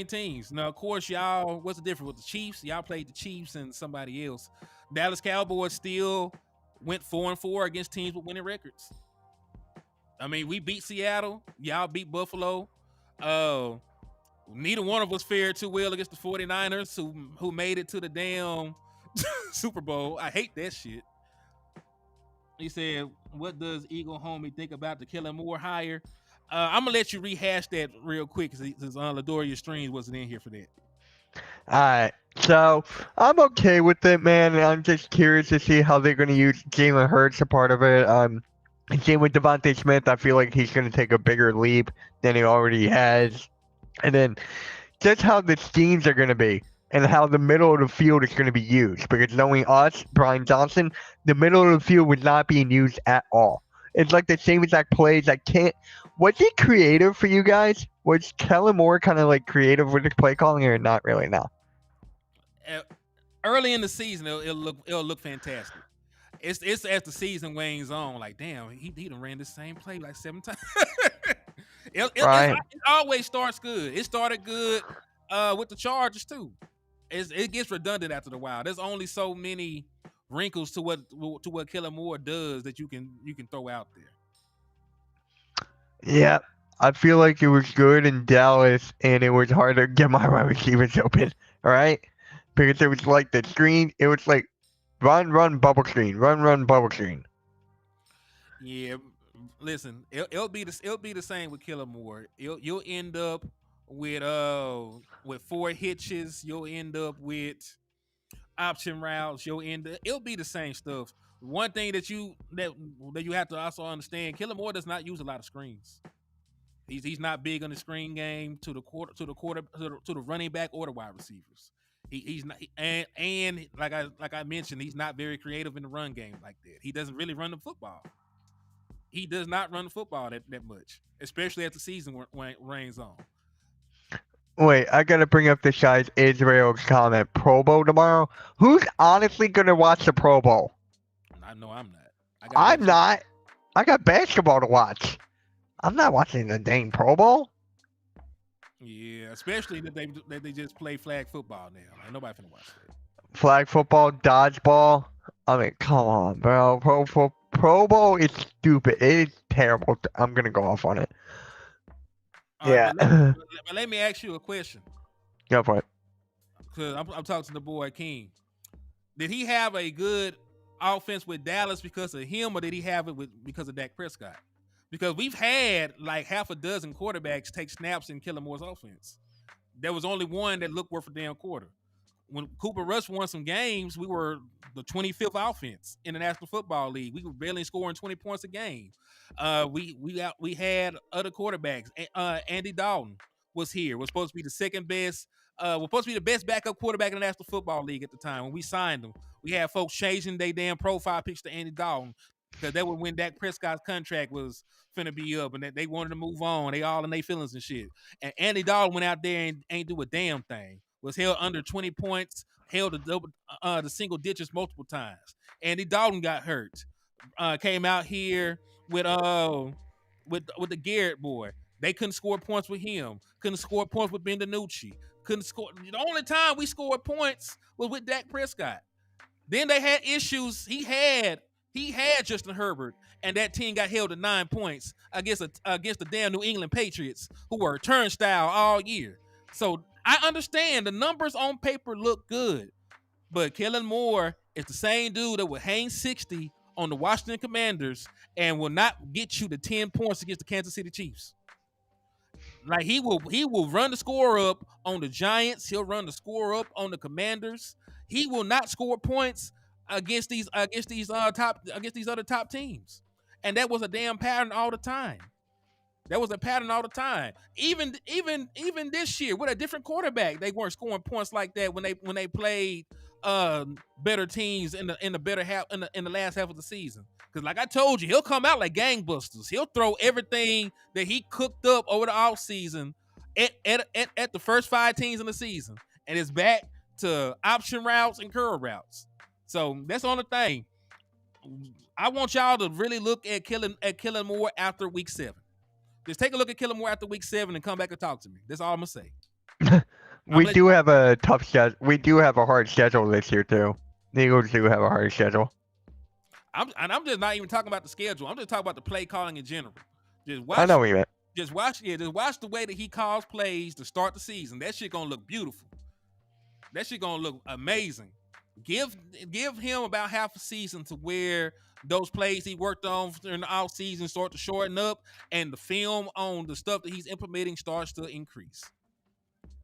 S1: teams. Now, of course, y'all. What's the difference with the Chiefs? Y'all played the Chiefs and somebody else. Dallas Cowboys still went 4-4 against teams with winning records. I mean, we beat Seattle. Y'all beat Buffalo. Uh, Neither one of us fared too well against the 49ers who made it to the damn Super Bowl. I hate that shit. He said, "What does Eagle Homie think about the Kellen Moore hire?" I'm gonna let you rehash that real quick because Ladoria Streams wasn't in here for that.
S2: All right. So I'm okay with it, man. I'm just curious to see how they're going to use Jalen Hurts a part of it. Same with Devontae Smith. I feel like he's going to take a bigger leap than he already has. And then just how the schemes are going to be and how the middle of the field is going to be used. Because knowing us, Brian Johnson, the middle of the field was not being used at all. It's like the same exact plays. I can't. Was it creative for you guys? Was Kellen Moore kind of like creative with his play calling or not really now?
S1: Early in the season, it'll look fantastic. It's as the season wanes on, like damn, he done ran the same play like 7 times.
S2: Right.
S1: It always starts good. It started good with the Chargers too. It gets redundant after a while. There's only so many wrinkles to what Kellen Moore does that you can throw out there.
S2: Yeah. I feel like it was good in Dallas and it was hard to get my wide receivers open. All right. Because it was like the screen, it was like run, bubble screen, run, bubble screen.
S1: Yeah, listen, it'll be the same with Killer Moore. You'll end up with 4 hitches. You'll end up with option routes. It'll be the same stuff. One thing that you have to also understand, Killer Moore does not use a lot of screens. He's not big on the screen game to the running back or the wide receivers. He's not, and like I mentioned, he's not very creative in the run game like that. He doesn't really run the football. He does not run the football that much, especially as the season rains on.
S2: Wait, I gotta bring up this guy's Israel's comment. Pro Bowl tomorrow? Who's honestly gonna watch the Pro Bowl?
S1: I know I'm not.
S2: I'm not. I got basketball to watch. I'm not watching the dang Pro Bowl.
S1: Yeah, especially that they just play flag football now. Like nobody finna watch that.
S2: Flag football, dodgeball. I mean, come on, bro. Pro Bowl is stupid. It is terrible. I'm gonna go off on it.
S1: All right,
S2: Yeah.
S1: but let me ask you a question.
S2: Go for it.
S1: Cause I'm talking to the boy King. Did he have a good offense with Dallas because of him, or did he have it because of Dak Prescott? Because we've had like half a dozen quarterbacks take snaps in Kellen Moore's offense. There was only one that looked worth a damn quarter. When Cooper Rush won some games, we were the 25th offense in the National Football League. We were barely scoring 20 points a game. We had other quarterbacks. Andy Dalton was here. Was supposed to be the second best. Was supposed to be the best backup quarterback in the National Football League at the time when we signed him. We had folks changing their damn profile picture to Andy Dalton because that was when Dak Prescott's contract was finna be up and that they wanted to move on. They all in their feelings and shit. And Andy Dalton went out there and ain't do a damn thing. Was held under 20 points, held the single digits multiple times. Andy Dalton got hurt. Came out here with the Garrett boy. They couldn't score points with him. Couldn't score points with Ben DiNucci. Couldn't score. The only time we scored points was with Dak Prescott. Then they had issues. He had Justin Herbert, and that team got held to 9 points against the damn New England Patriots, who were a turnstile all year. So I understand the numbers on paper look good, but Kellen Moore is the same dude that would hang 60 on the Washington Commanders and will not get you the 10 points against the Kansas City Chiefs. Like he will run the score up on the Giants. He'll run the score up on the Commanders. He will not score points against these other top teams. And that was a damn pattern all the time. That was a pattern all the time. Even this year with a different quarterback, they weren't scoring points like that when they played better teams in the better half in the last half of the season. Because like I told you, he'll come out like gangbusters. He'll throw everything that he cooked up over the offseason at the first 5 teams in the season, and it's back to option routes and curl routes. So that's the only thing. I want y'all to really look at Kellen Moore after week 7. Just take a look at Kellen Moore after week 7 and come back and talk to me. That's all I'm gonna say.
S2: We do have a tough schedule. We do have a hard schedule this year too. The Eagles do have a hard schedule.
S1: I'm just not even talking about the schedule. I'm just talking about the play calling in general. Just watch.
S2: I know what you meant.
S1: Just watch the way that he calls plays to start the season. That shit gonna look beautiful. That shit gonna look amazing. Give him about half a season to where those plays he worked on during the off season start to shorten up, and the film on the stuff that he's implementing starts to increase.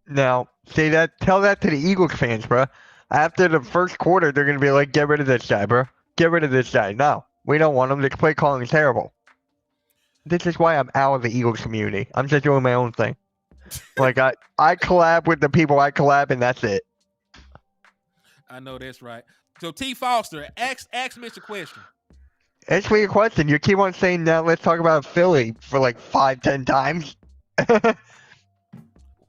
S2: Now, tell that to the Eagles fans, bro. After the first quarter, they're gonna be like, "Get rid of this guy, bro. Get rid of this guy." No, we don't want him. The play calling is terrible. This is why I'm out of the Eagles community. I'm just doing my own thing. Like I collab with the people I collab, and that's it.
S1: I know that's right. So T. Foster, ask Mitch a question.
S2: Ask me a question. You keep on saying now. Let's talk about Philly for like 5-10 times.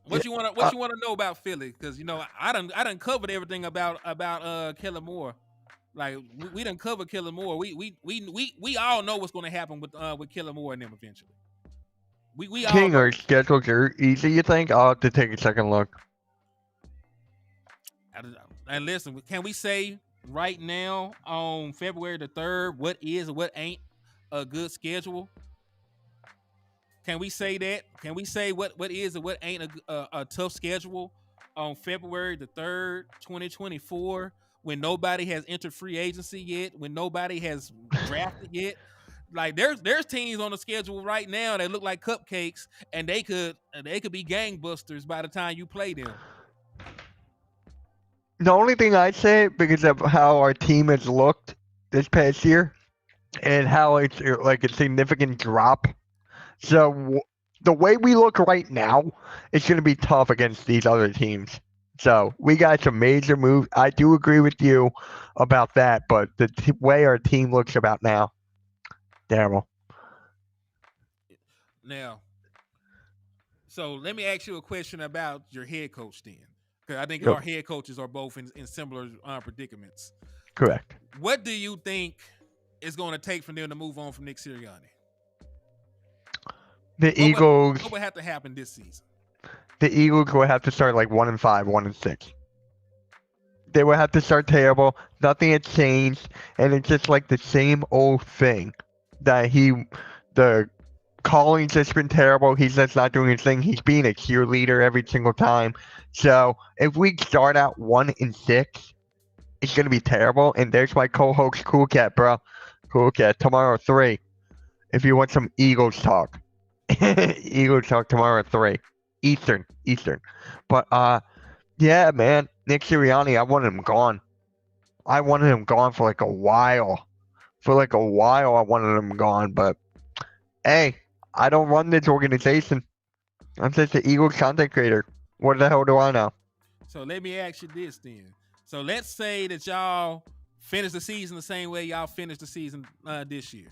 S1: What you want to know about Philly? Because I done covered everything about Kellen Moore. Like we done covered Kellen Moore. We all know what's going to happen with Kellen Moore and them eventually. We
S2: King,
S1: all
S2: our schedules are easy. You think? I'll have to take a second look.
S1: And listen, can we say right now on February the 3rd what is and what ain't a good schedule? Can we say that? Can we say what is and what ain't a tough schedule on February the 3rd, 2024, when nobody has entered free agency yet, when nobody has drafted yet? Like there's teams on the schedule right now that look like cupcakes, and they could be gangbusters by the time you play them.
S2: The only thing I'd say, because of how our team has looked this past year, and how it's like a significant drop. So the way we look right now, it's going to be tough against these other teams. So we got some major moves. I do agree with you about that, but the way our team looks about now, terrible.
S1: Now, so let me ask you a question about your head coach then, because I think our head coaches are both in similar predicaments.
S2: Correct.
S1: What do you think is going to take for them to move on from Nick Sirianni?
S2: Eagles.
S1: What would have to happen this season?
S2: The Eagles will have to start like 1-5, 1-6. They will have to start terrible. Nothing had changed, and it's just like the same old thing. The calling's just been terrible. He's just not doing his thing. He's being a cheerleader every single time. So if we start out 1-6, it's gonna be terrible. And there's my co-host Cool Cat, bro. Cool Cat tomorrow 3. If you want some Eagles talk. Eagles talk tomorrow at 3 Eastern. But yeah, man, Nick Sirianni, I wanted him gone. I wanted him gone for like a while. I wanted him gone. But hey, I don't run this organization. I'm just an Eagles content creator. What the hell do I know?
S1: So let me ask you this then. So let's say that y'all finish the season the same way y'all finished the season this year.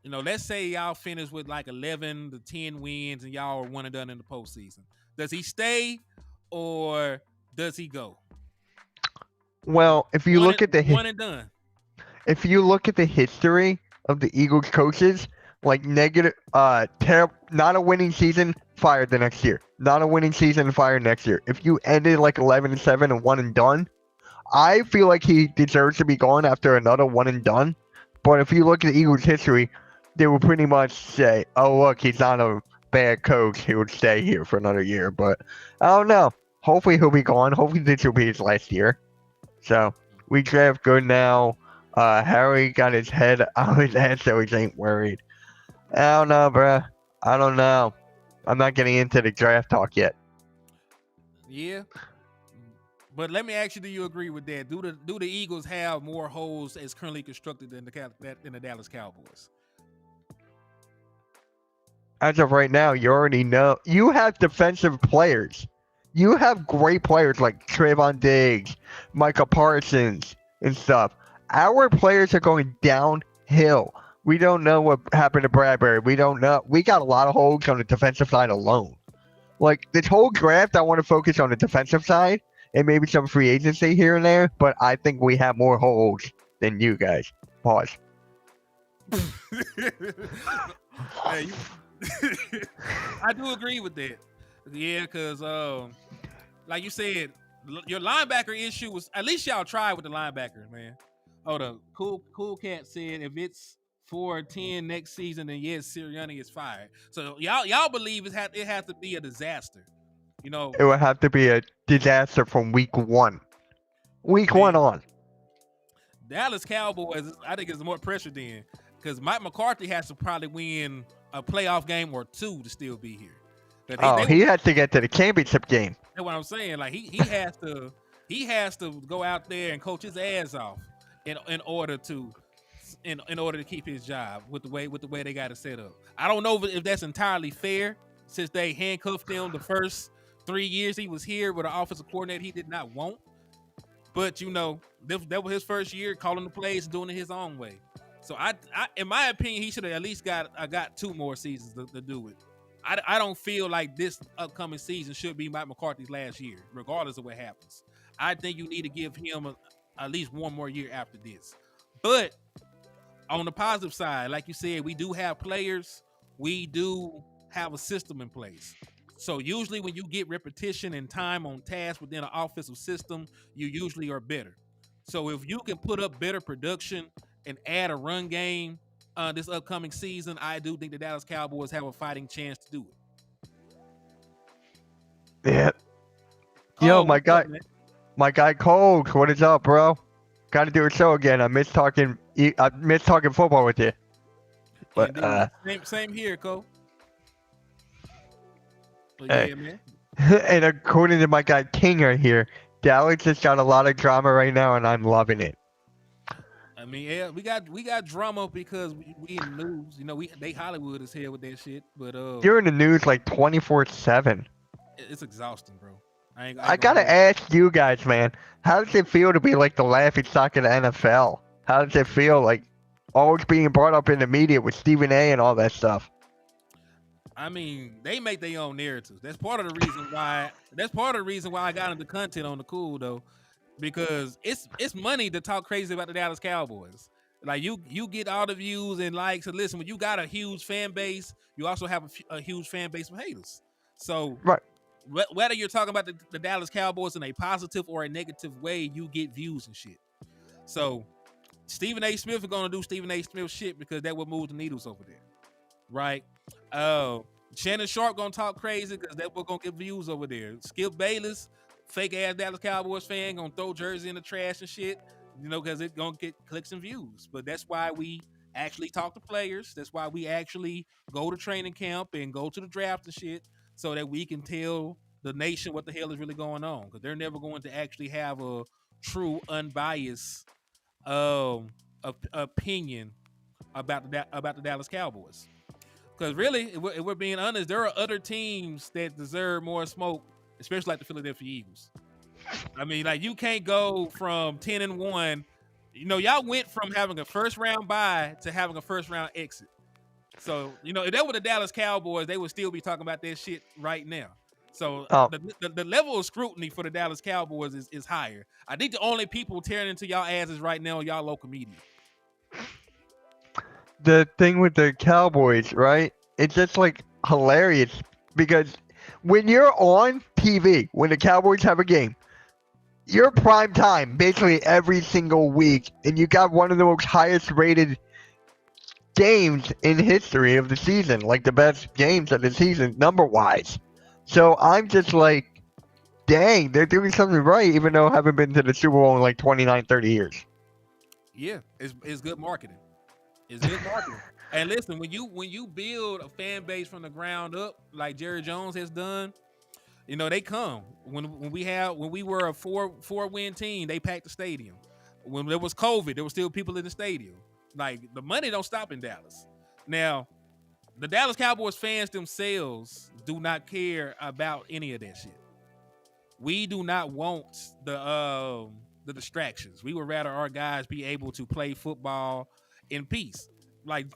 S1: Let's say y'all finish with like 11 to 10 wins and y'all are one and done in the postseason. Does he stay or does he go?
S2: Well, if you look at the
S1: one and done.
S2: If you look at the history of the Eagles coaches, like negative, not a winning season, fired the next year. Not a winning season, fired next year. If you ended like 11-7 and one and done, I feel like he deserves to be gone after another one and done. But if you look at the Eagles' history, they will pretty much say, "Oh, look, he's not a bad coach. He would stay here for another year." But I don't know. Hopefully he'll be gone. Hopefully this will be his last year. So we draft good now. Harry got his head out of his head, so he ain't worried. I don't know, bruh. I don't know. I'm not getting into the draft talk yet.
S1: Yeah. But let me ask you, do you agree with that? Do the Eagles have more holes as currently constructed than the Dallas Cowboys?
S2: As of right now, you already know. You have defensive players. You have great players like Trayvon Diggs, Micah Parsons, and stuff. Our players are going downhill. We don't know what happened to Bradbury. We don't know. We got a lot of holes on the defensive side alone. Like, this whole draft, I want to focus on the defensive side and maybe some free agency here and there, but I think we have more holes than you guys. Pause.
S1: Hey, I do agree with that. Yeah, because like you said, your linebacker issue was at least y'all tried with the linebackers, man. Oh, the cool cat said if it's 4-10 next season, then yes, Sirianni is fired. So y'all believe it has to be a disaster. You know,
S2: It would have to be a disaster from week one. Week
S1: man,
S2: one on.
S1: Dallas Cowboys, I think it's more pressure then because Mike McCarthy has to probably win a playoff game or two to still be here.
S2: Oh, he has to get to the championship game.
S1: That's what I'm saying. Like he has to go out there and coach his ass off in order to in order to keep his job with the way they got it set up. I don't know if that's entirely fair since they handcuffed him the first 3 years he was here with an offensive coordinator he did not want. But you know, that was his first year calling the plays and doing it his own way. So I in my opinion, he should have at least got 2 more seasons to do it. I don't feel like this upcoming season should be Mike McCarthy's last year, regardless of what happens. I think you need to give him at least 1 more year after this. But on the positive side, like you said, we do have players. We do have a system in place. So usually when you get repetition and time on task within an offensive system, you usually are better. So if you can put up better production and add a run game this upcoming season, I do think the Dallas Cowboys have a fighting chance to do
S2: it. Yeah. Yo, my guy Cole, what is up, bro? Got to do a show again. I miss talking football with you. But
S1: same here, Cole.
S2: Hey. Yeah, man. And according to my guy King right here, Dallas has got a lot of drama right now, and I'm loving it.
S1: I mean, yeah, we got drama because we in the news. You know, they Hollywood is here with that shit. But
S2: you're in the news like 24/7.
S1: It's exhausting, bro.
S2: I gotta ask you guys, man. How does it feel to be like the laughing stock of the NFL? How does it feel like always being brought up in the media with Stephen A. and all that stuff?
S1: I mean, they make their own narratives. That's part of the reason why. That's part of the reason why I got into content on the cool though, because it's money to talk crazy about the Dallas Cowboys. Like you get all the views and likes. And listen, when you got a huge fan base, you also have a huge fan base of haters. So
S2: right.
S1: Whether you're talking about the Dallas Cowboys in a positive or a negative way, you get views and shit. So Stephen A. Smith is going to do Stephen A. Smith shit because that would move the needles over there, right? Shannon Sharp going to talk crazy because that we're going to get views over there. Skip Bayless, fake ass Dallas Cowboys fan, going to throw Jersey in the trash and shit, you know, because it's going to get clicks and views. But that's why we actually talk to players. That's why we actually go to training camp and go to the draft and shit, so that we can tell the nation what the hell is really going on. Because they're never going to actually have a true, unbiased opinion about the Dallas Cowboys. Because really, if we're being honest, there are other teams that deserve more smoke, especially like the Philadelphia Eagles. I mean, like you can't go from 10-1. You know, y'all went from having a first round bye to having a first round exit. So, you know, if that were the Dallas Cowboys, they would still be talking about that shit right now. So the level of scrutiny for the Dallas Cowboys is higher. I think the only people tearing into y'all asses right now are y'all local media.
S2: The thing with the Cowboys, right? It's just like hilarious because when you're on TV, when the Cowboys have a game, you're prime time basically every single week, and you got one of the most highest rated games in history of the season, like the best games of the season number wise. So I'm just like, dang, they're doing something right, even though I haven't been to the Super Bowl in like 29, 30 years.
S1: Yeah, it's good marketing. It's good marketing. And listen, when you build a fan base from the ground up, like Jerry Jones has done, you know, they come. When we were a four win team, they packed the stadium. When there was COVID, there were still people in the stadium. Like, the money don't stop in Dallas. Now, the Dallas Cowboys fans themselves do not care about any of that shit. We do not want the distractions. We would rather our guys be able to play football in peace. Like,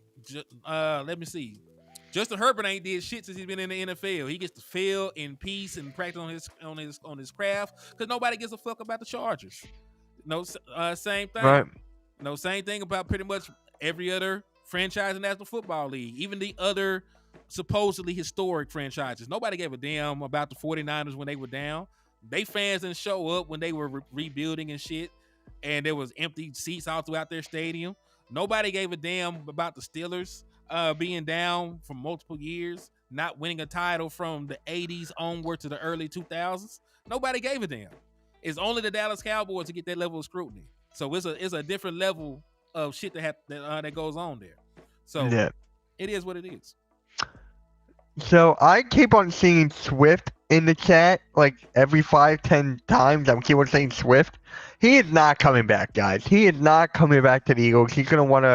S1: let me see. Justin Herbert ain't did shit since he's been in the NFL. He gets to feel in peace and practice on his craft because nobody gives a fuck about the Chargers. No, same thing.
S2: Right.
S1: No, same thing about pretty much every other franchise in the National Football League. Even the other supposedly historic franchises. Nobody gave a damn about the 49ers when they were down. They fans didn't show up when they were rebuilding and shit, and there was empty seats all throughout their stadium. Nobody gave a damn about the Steelers being down for multiple years, not winning a title from the 80s onward to the early 2000s. Nobody gave a damn. It's only the Dallas Cowboys to get that level of scrutiny. So it's a different level of shit that goes on there. So
S2: Yeah.
S1: it is what it is.
S2: So I keep on seeing Swift in the chat, like every 5-10 times. I'm keep on saying Swift. He is not coming back, guys. He is not coming back to the Eagles. He's gonna want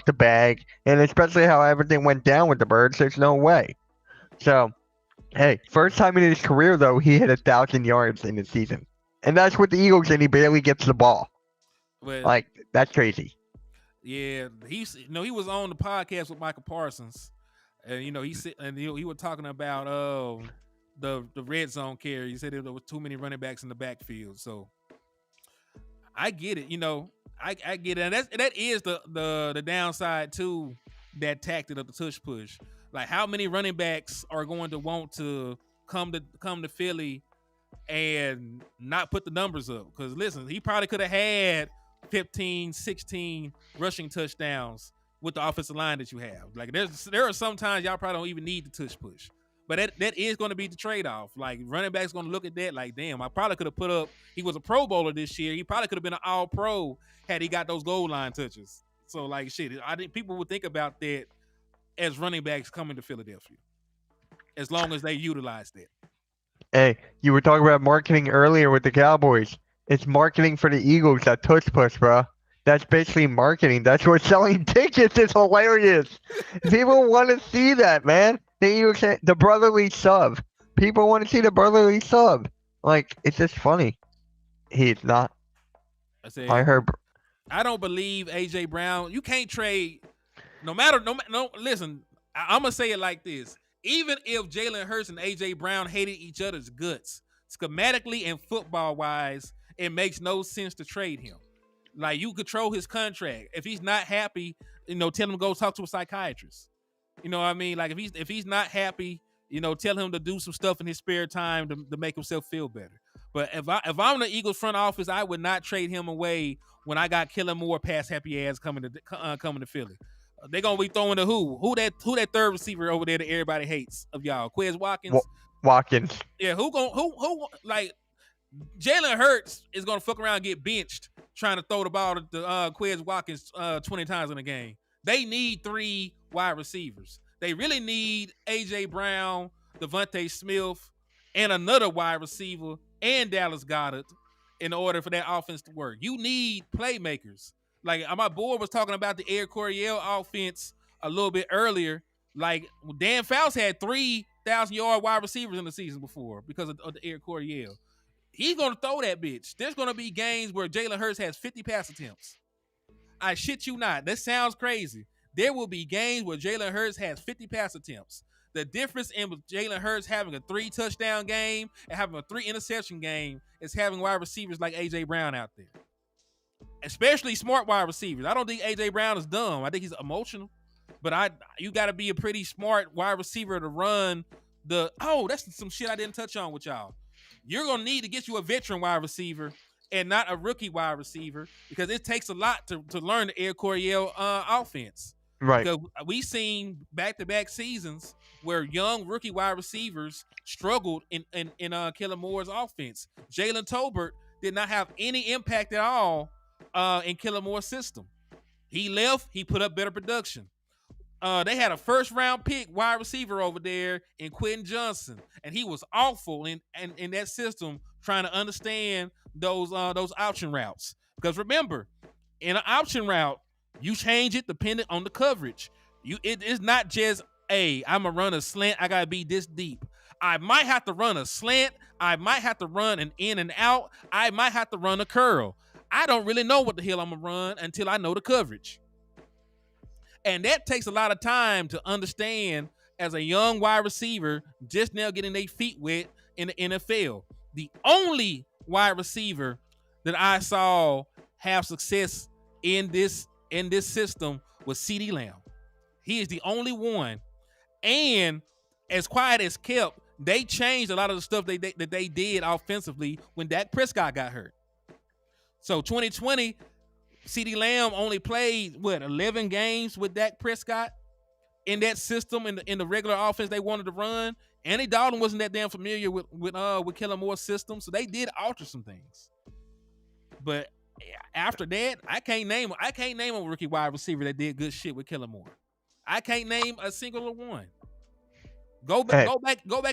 S2: the bag, and especially how everything went down with the Birds. There's no way. So, hey, first time in his career though, he hit 1,000 yards in the season, and that's with the Eagles, and he barely gets the ball.
S1: Well,
S2: Like that's crazy.
S1: yeah, he was on the podcast with Michael Parsons, and he was talking about the red zone carry. He said there was too many running backs in the backfield. So I get it. I get it, and that is the downside to that tactic of the tush push. Like, how many running backs are going to want to come to Philly and not put the numbers up? Because listen, he probably could have had 15, 16 rushing touchdowns with the offensive line that you have. Like, there are some times y'all probably don't even need the tush push. But that is going to be the trade-off. Like, running back's going to look at that like, damn, I probably could have put up. He was a Pro Bowler this year. He probably could have been an All-Pro had he got those goal line touches. So, like, shit, I think people would think about that as running backs coming to Philadelphia, as long as they utilize that.
S2: Hey, you were talking about marketing earlier with the Cowboys. It's marketing for the Eagles, that tush push, bro. That's basically marketing. That's what selling tickets is hilarious. People want to see that, man. The brotherly sub. People want to see the brotherly sub. Like, it's just funny. He's not. I heard.
S1: I don't believe AJ Brown. You can't trade. Listen, I'm gonna say it like this. Even if Jalen Hurts and AJ Brown hated each other's guts, schematically and football wise, it makes no sense to trade him. Like, you control his contract. If he's not happy, tell him to go talk to a psychiatrist. You know what I mean? Like, if he's not happy, tell him to do some stuff in his spare time to make himself feel better. But if I'm the Eagles front office, I would not trade him away when I got Kellen Moore pass happy ass coming to Philly. They're gonna be throwing to who that third receiver over there that everybody hates of y'all, Quez Watkins.
S2: Watkins.
S1: Yeah, who like Jalen Hurts is gonna fuck around and get benched trying to throw the ball to Quez Watkins 20 times in a game. They need 3 wide receivers. They really need AJ Brown, Devontae Smith, and another wide receiver and Dallas Goedert in order for that offense to work. You need playmakers. Like, my boy was talking about the Air Coryell offense a little bit earlier. Like, Dan Fouts had 3,000-yard wide receivers in the season before because of the Air Coryell. He's going to throw that bitch. There's going to be games where Jalen Hurts has 50 pass attempts. I shit you not. That sounds crazy. There will be games where Jalen Hurts has 50 pass attempts. The difference in Jalen Hurts having a 3-touchdown game and having a 3-interception game is having wide receivers like A.J. Brown out there. Especially smart wide receivers. I don't think A.J. Brown is dumb. I think he's emotional. But you got to be a pretty smart wide receiver to run that's some shit I didn't touch on with y'all. You're going to need to get you a veteran wide receiver and not a rookie wide receiver, because it takes a lot to learn the Air Coryell offense.
S2: Right.
S1: Because we've seen back-to-back seasons where young rookie wide receivers struggled in Kellen Moore's offense. Jalen Tolbert did not have any impact at all in Kellen Moore's system. He left, he put up better production. They had a first-round pick wide receiver over there in Quentin Johnson, and he was awful in that system trying to understand those option routes. Because remember, in an option route, you change it depending on the coverage. It is not just, hey, I'm going to run a slant, I got to be this deep. I might have to run a slant. I might have to run an in and out. I might have to run a curl. I don't really know what the hell I'm going to run until I know the coverage. And that takes a lot of time to understand as a young wide receiver just now getting their feet wet in the NFL. The only wide receiver that I saw have success in this system was CeeDee Lamb. He is the only one. And as quiet as kept, they changed a lot of the stuff that they did offensively when Dak Prescott got hurt. So 2020, CeeDee Lamb only played 11 games with Dak Prescott in that system in the regular offense they wanted to run. Andy Dalton wasn't that damn familiar with Kellen Moore's system, so they did alter some things. But after that, I can't name a rookie wide receiver that did good shit with Kellen Moore. I can't name a single one. Go back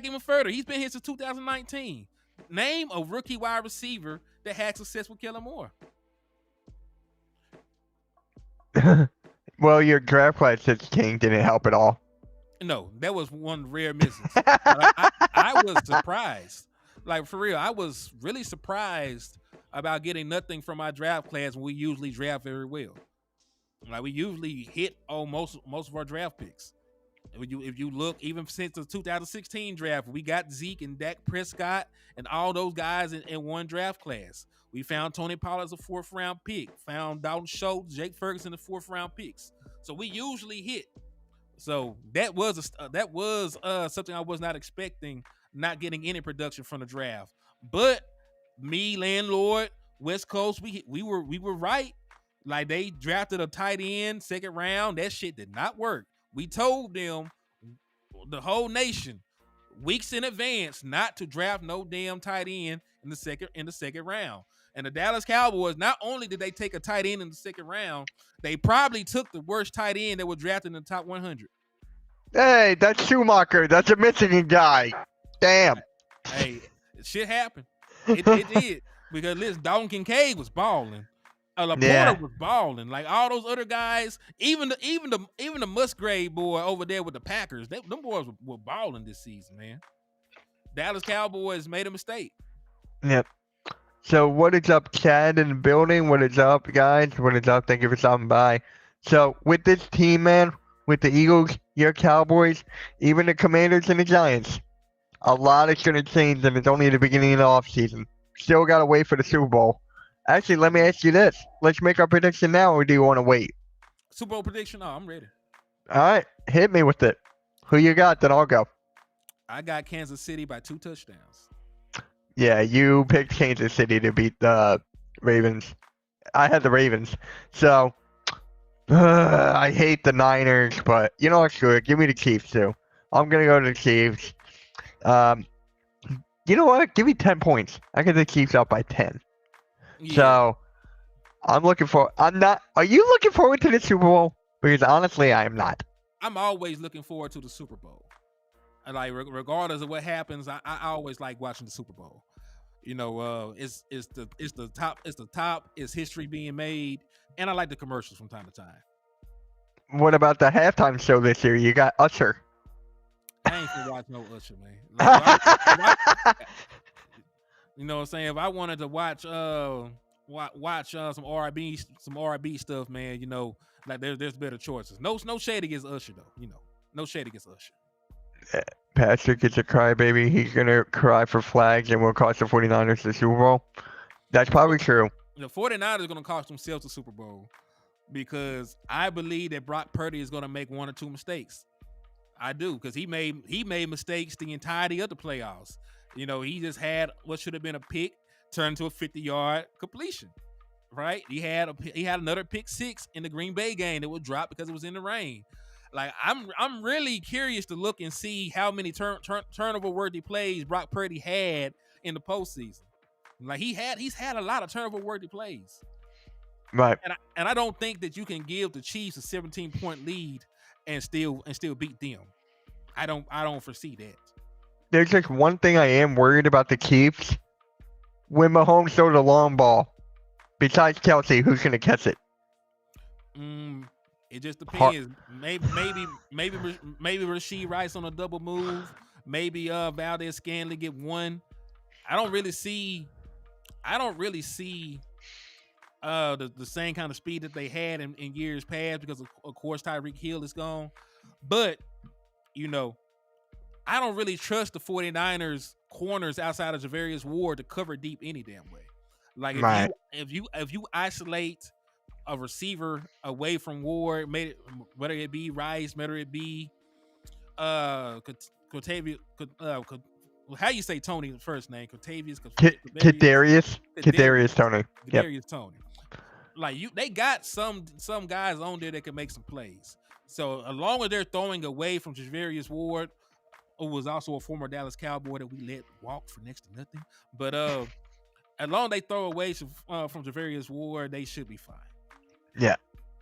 S1: even further. He's been here since 2019. Name a rookie wide receiver that had success with Kellen Moore.
S2: Well, your draft class as king didn't help at all.
S1: No, that was one rare misses. I was surprised. Like, for real, I was really surprised about getting nothing from my draft class when we usually draft very well. Like, we usually hit on most of our draft picks. If you look, even since the 2016 draft, we got Zeke and Dak Prescott and all those guys in one draft class. We found Tony Pollard as a 4th round pick, found Dalton Schultz, Jake Ferguson, the 4th round picks. So we usually hit. So that was something I was not expecting, not getting any production from the draft. But me, landlord, West Coast, we were right. Like, they drafted a tight end 2nd round. That shit did not work. We told them, the whole nation, weeks in advance, not to draft no damn tight end in the second round. And the Dallas Cowboys, not only did they take a tight end in the 2nd round, they probably took the worst tight end that was drafted in the top 100.
S2: Hey, that's Schumacher. That's a Michigan guy. Damn.
S1: Hey, shit happened. It did. Because listen, Dalton Kincaid was balling. Laporta was balling. Like, all those other guys, even the Musgrave boy over there with the Packers, them boys were balling this season, man. Dallas Cowboys made a mistake.
S2: Yep. So what is up, Chad in the building? What is up, guys? What is up? Thank you for stopping by. So with this team, man, with the Eagles, your Cowboys, even the Commanders and the Giants, a lot is going to change, and it's only the beginning of the offseason. Still got to wait for the Super Bowl. Actually, let me ask you this. Let's make our prediction now, or do you want to wait?
S1: Super Bowl prediction? Oh, I'm ready.
S2: All right. Hit me with it. Who you got? Then I'll go.
S1: I got Kansas City by 2 touchdowns.
S2: Yeah, you picked Kansas City to beat the Ravens. I had the Ravens. So, I hate the Niners, but you know what's good? Give me the Chiefs, too. I'm going to go to the Chiefs. You know what? Give me 10 points. I get the Chiefs up by 10. Yeah. So, I'm not. Are you looking forward to the Super Bowl? Because honestly, I am not.
S1: I'm always looking forward to the Super Bowl. Like, regardless of what happens, I always like watching the Super Bowl. You know, it's the top. It's history being made, and I like the commercials from time to time.
S2: What about the halftime show this year? You got Usher.
S1: I ain't gonna watch no Usher, man. Like, you know what I'm saying? If I wanted to watch some R&B stuff, man, you know, like there's better choices. No shade against Usher though, you know. No shade against Usher.
S2: Patrick is a crybaby. He's gonna cry for flags and will cost the 49ers the Super Bowl. That's probably true.
S1: The 49ers are gonna cost themselves the Super Bowl because I believe that Brock Purdy is gonna make 1 or 2 mistakes. I do, because he made mistakes the entirety of the playoffs. You know, he just had what should have been a pick turned to a 50-yard completion. Right? He had another pick 6 in the Green Bay game that was dropped because it was in the rain. Like, I'm really curious to look and see how many turnover-worthy plays Brock Purdy had in the postseason. Like, he's had a lot of turnover-worthy plays.
S2: Right.
S1: And I don't think that you can give the Chiefs a 17-point lead and still beat them. I don't foresee that.
S2: There's just one thing I am worried about the Chiefs. When Mahomes throws the long ball, besides Kelsey, who's gonna catch it?
S1: It just depends. Maybe Rashee Rice on a double move. Maybe Valdez Scantling get 1. I don't really see the same kind of speed that they had in years past because of course Tyreek Hill is gone. But you know, I don't really trust the 49ers corners outside of Javarius Ward to cover deep any damn way. Like, if you isolate a receiver away from Ward, whether it be Rice, whether it be Cotavious, how you say Tony first name? Cotavious,
S2: Kadarius Tony. Yep.
S1: Kadarius Tony. Like they got some guys on there that can make some plays. So as long as they're throwing away from Javarius Ward, who was also a former Dallas Cowboy that we let walk for next to nothing, but as long as they throw away from Javarius Ward, they should be fine.
S2: Yeah,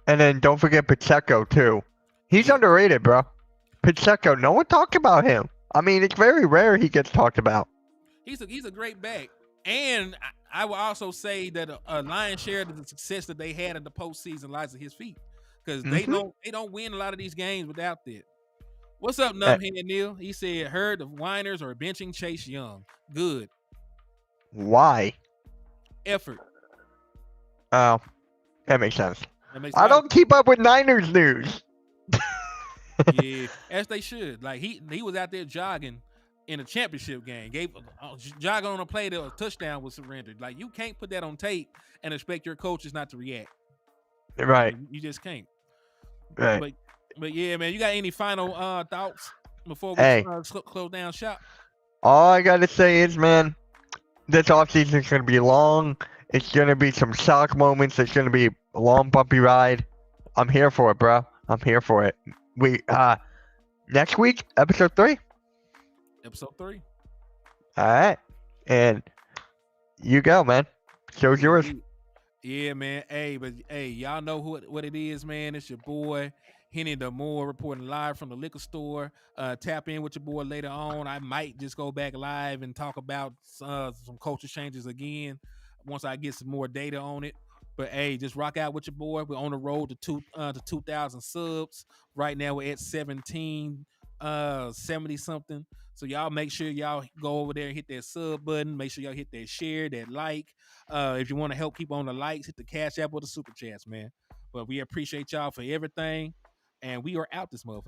S2: and then don't forget Pacheco too. He's underrated, bro. Pacheco, no one talked about him. I mean, it's very rare he gets talked about.
S1: He's a great back. And I will also say that a lion's share of the success that they had in the postseason lies at his feet, because they don't win a lot of these games without that. What's up, Numbhead Neil? He said, heard the whiners are benching Chase Young. Good.
S2: Why?
S1: Effort.
S2: Oh, that makes sense. I don't keep up with Niners news.
S1: Yeah, as they should. Like he was out there jogging in a championship game, jogging on a play that a touchdown was surrendered. Like you can't put that on tape and expect your coaches not to react.
S2: Right.
S1: You just can't.
S2: Right.
S1: But yeah, man, you got any final thoughts before we close down shop?
S2: All I gotta say is, man, this offseason is gonna be long. It's gonna be some shock moments. It's gonna be a long, bumpy ride. I'm here for it, bro. I'm here for it. We next week, episode 3.
S1: Episode 3.
S2: All right, and you go, man. Show's yours.
S1: Yeah, man. Hey, y'all know what it is, man. It's your boy Henny the Moore reporting live from the liquor store. Tap in with your boy later on. I might just go back live and talk about some culture changes again once I get some more data on it. But hey, just rock out with your boy. We're on the road to 2,000 subs. Right now we're at 1770 something. So y'all make sure y'all go over there and hit that sub button. Make sure y'all hit that share, that like. If you want to help keep on the likes, hit the Cash App or the Super Chats, man. But we appreciate y'all for everything. And we are out this motherfucker.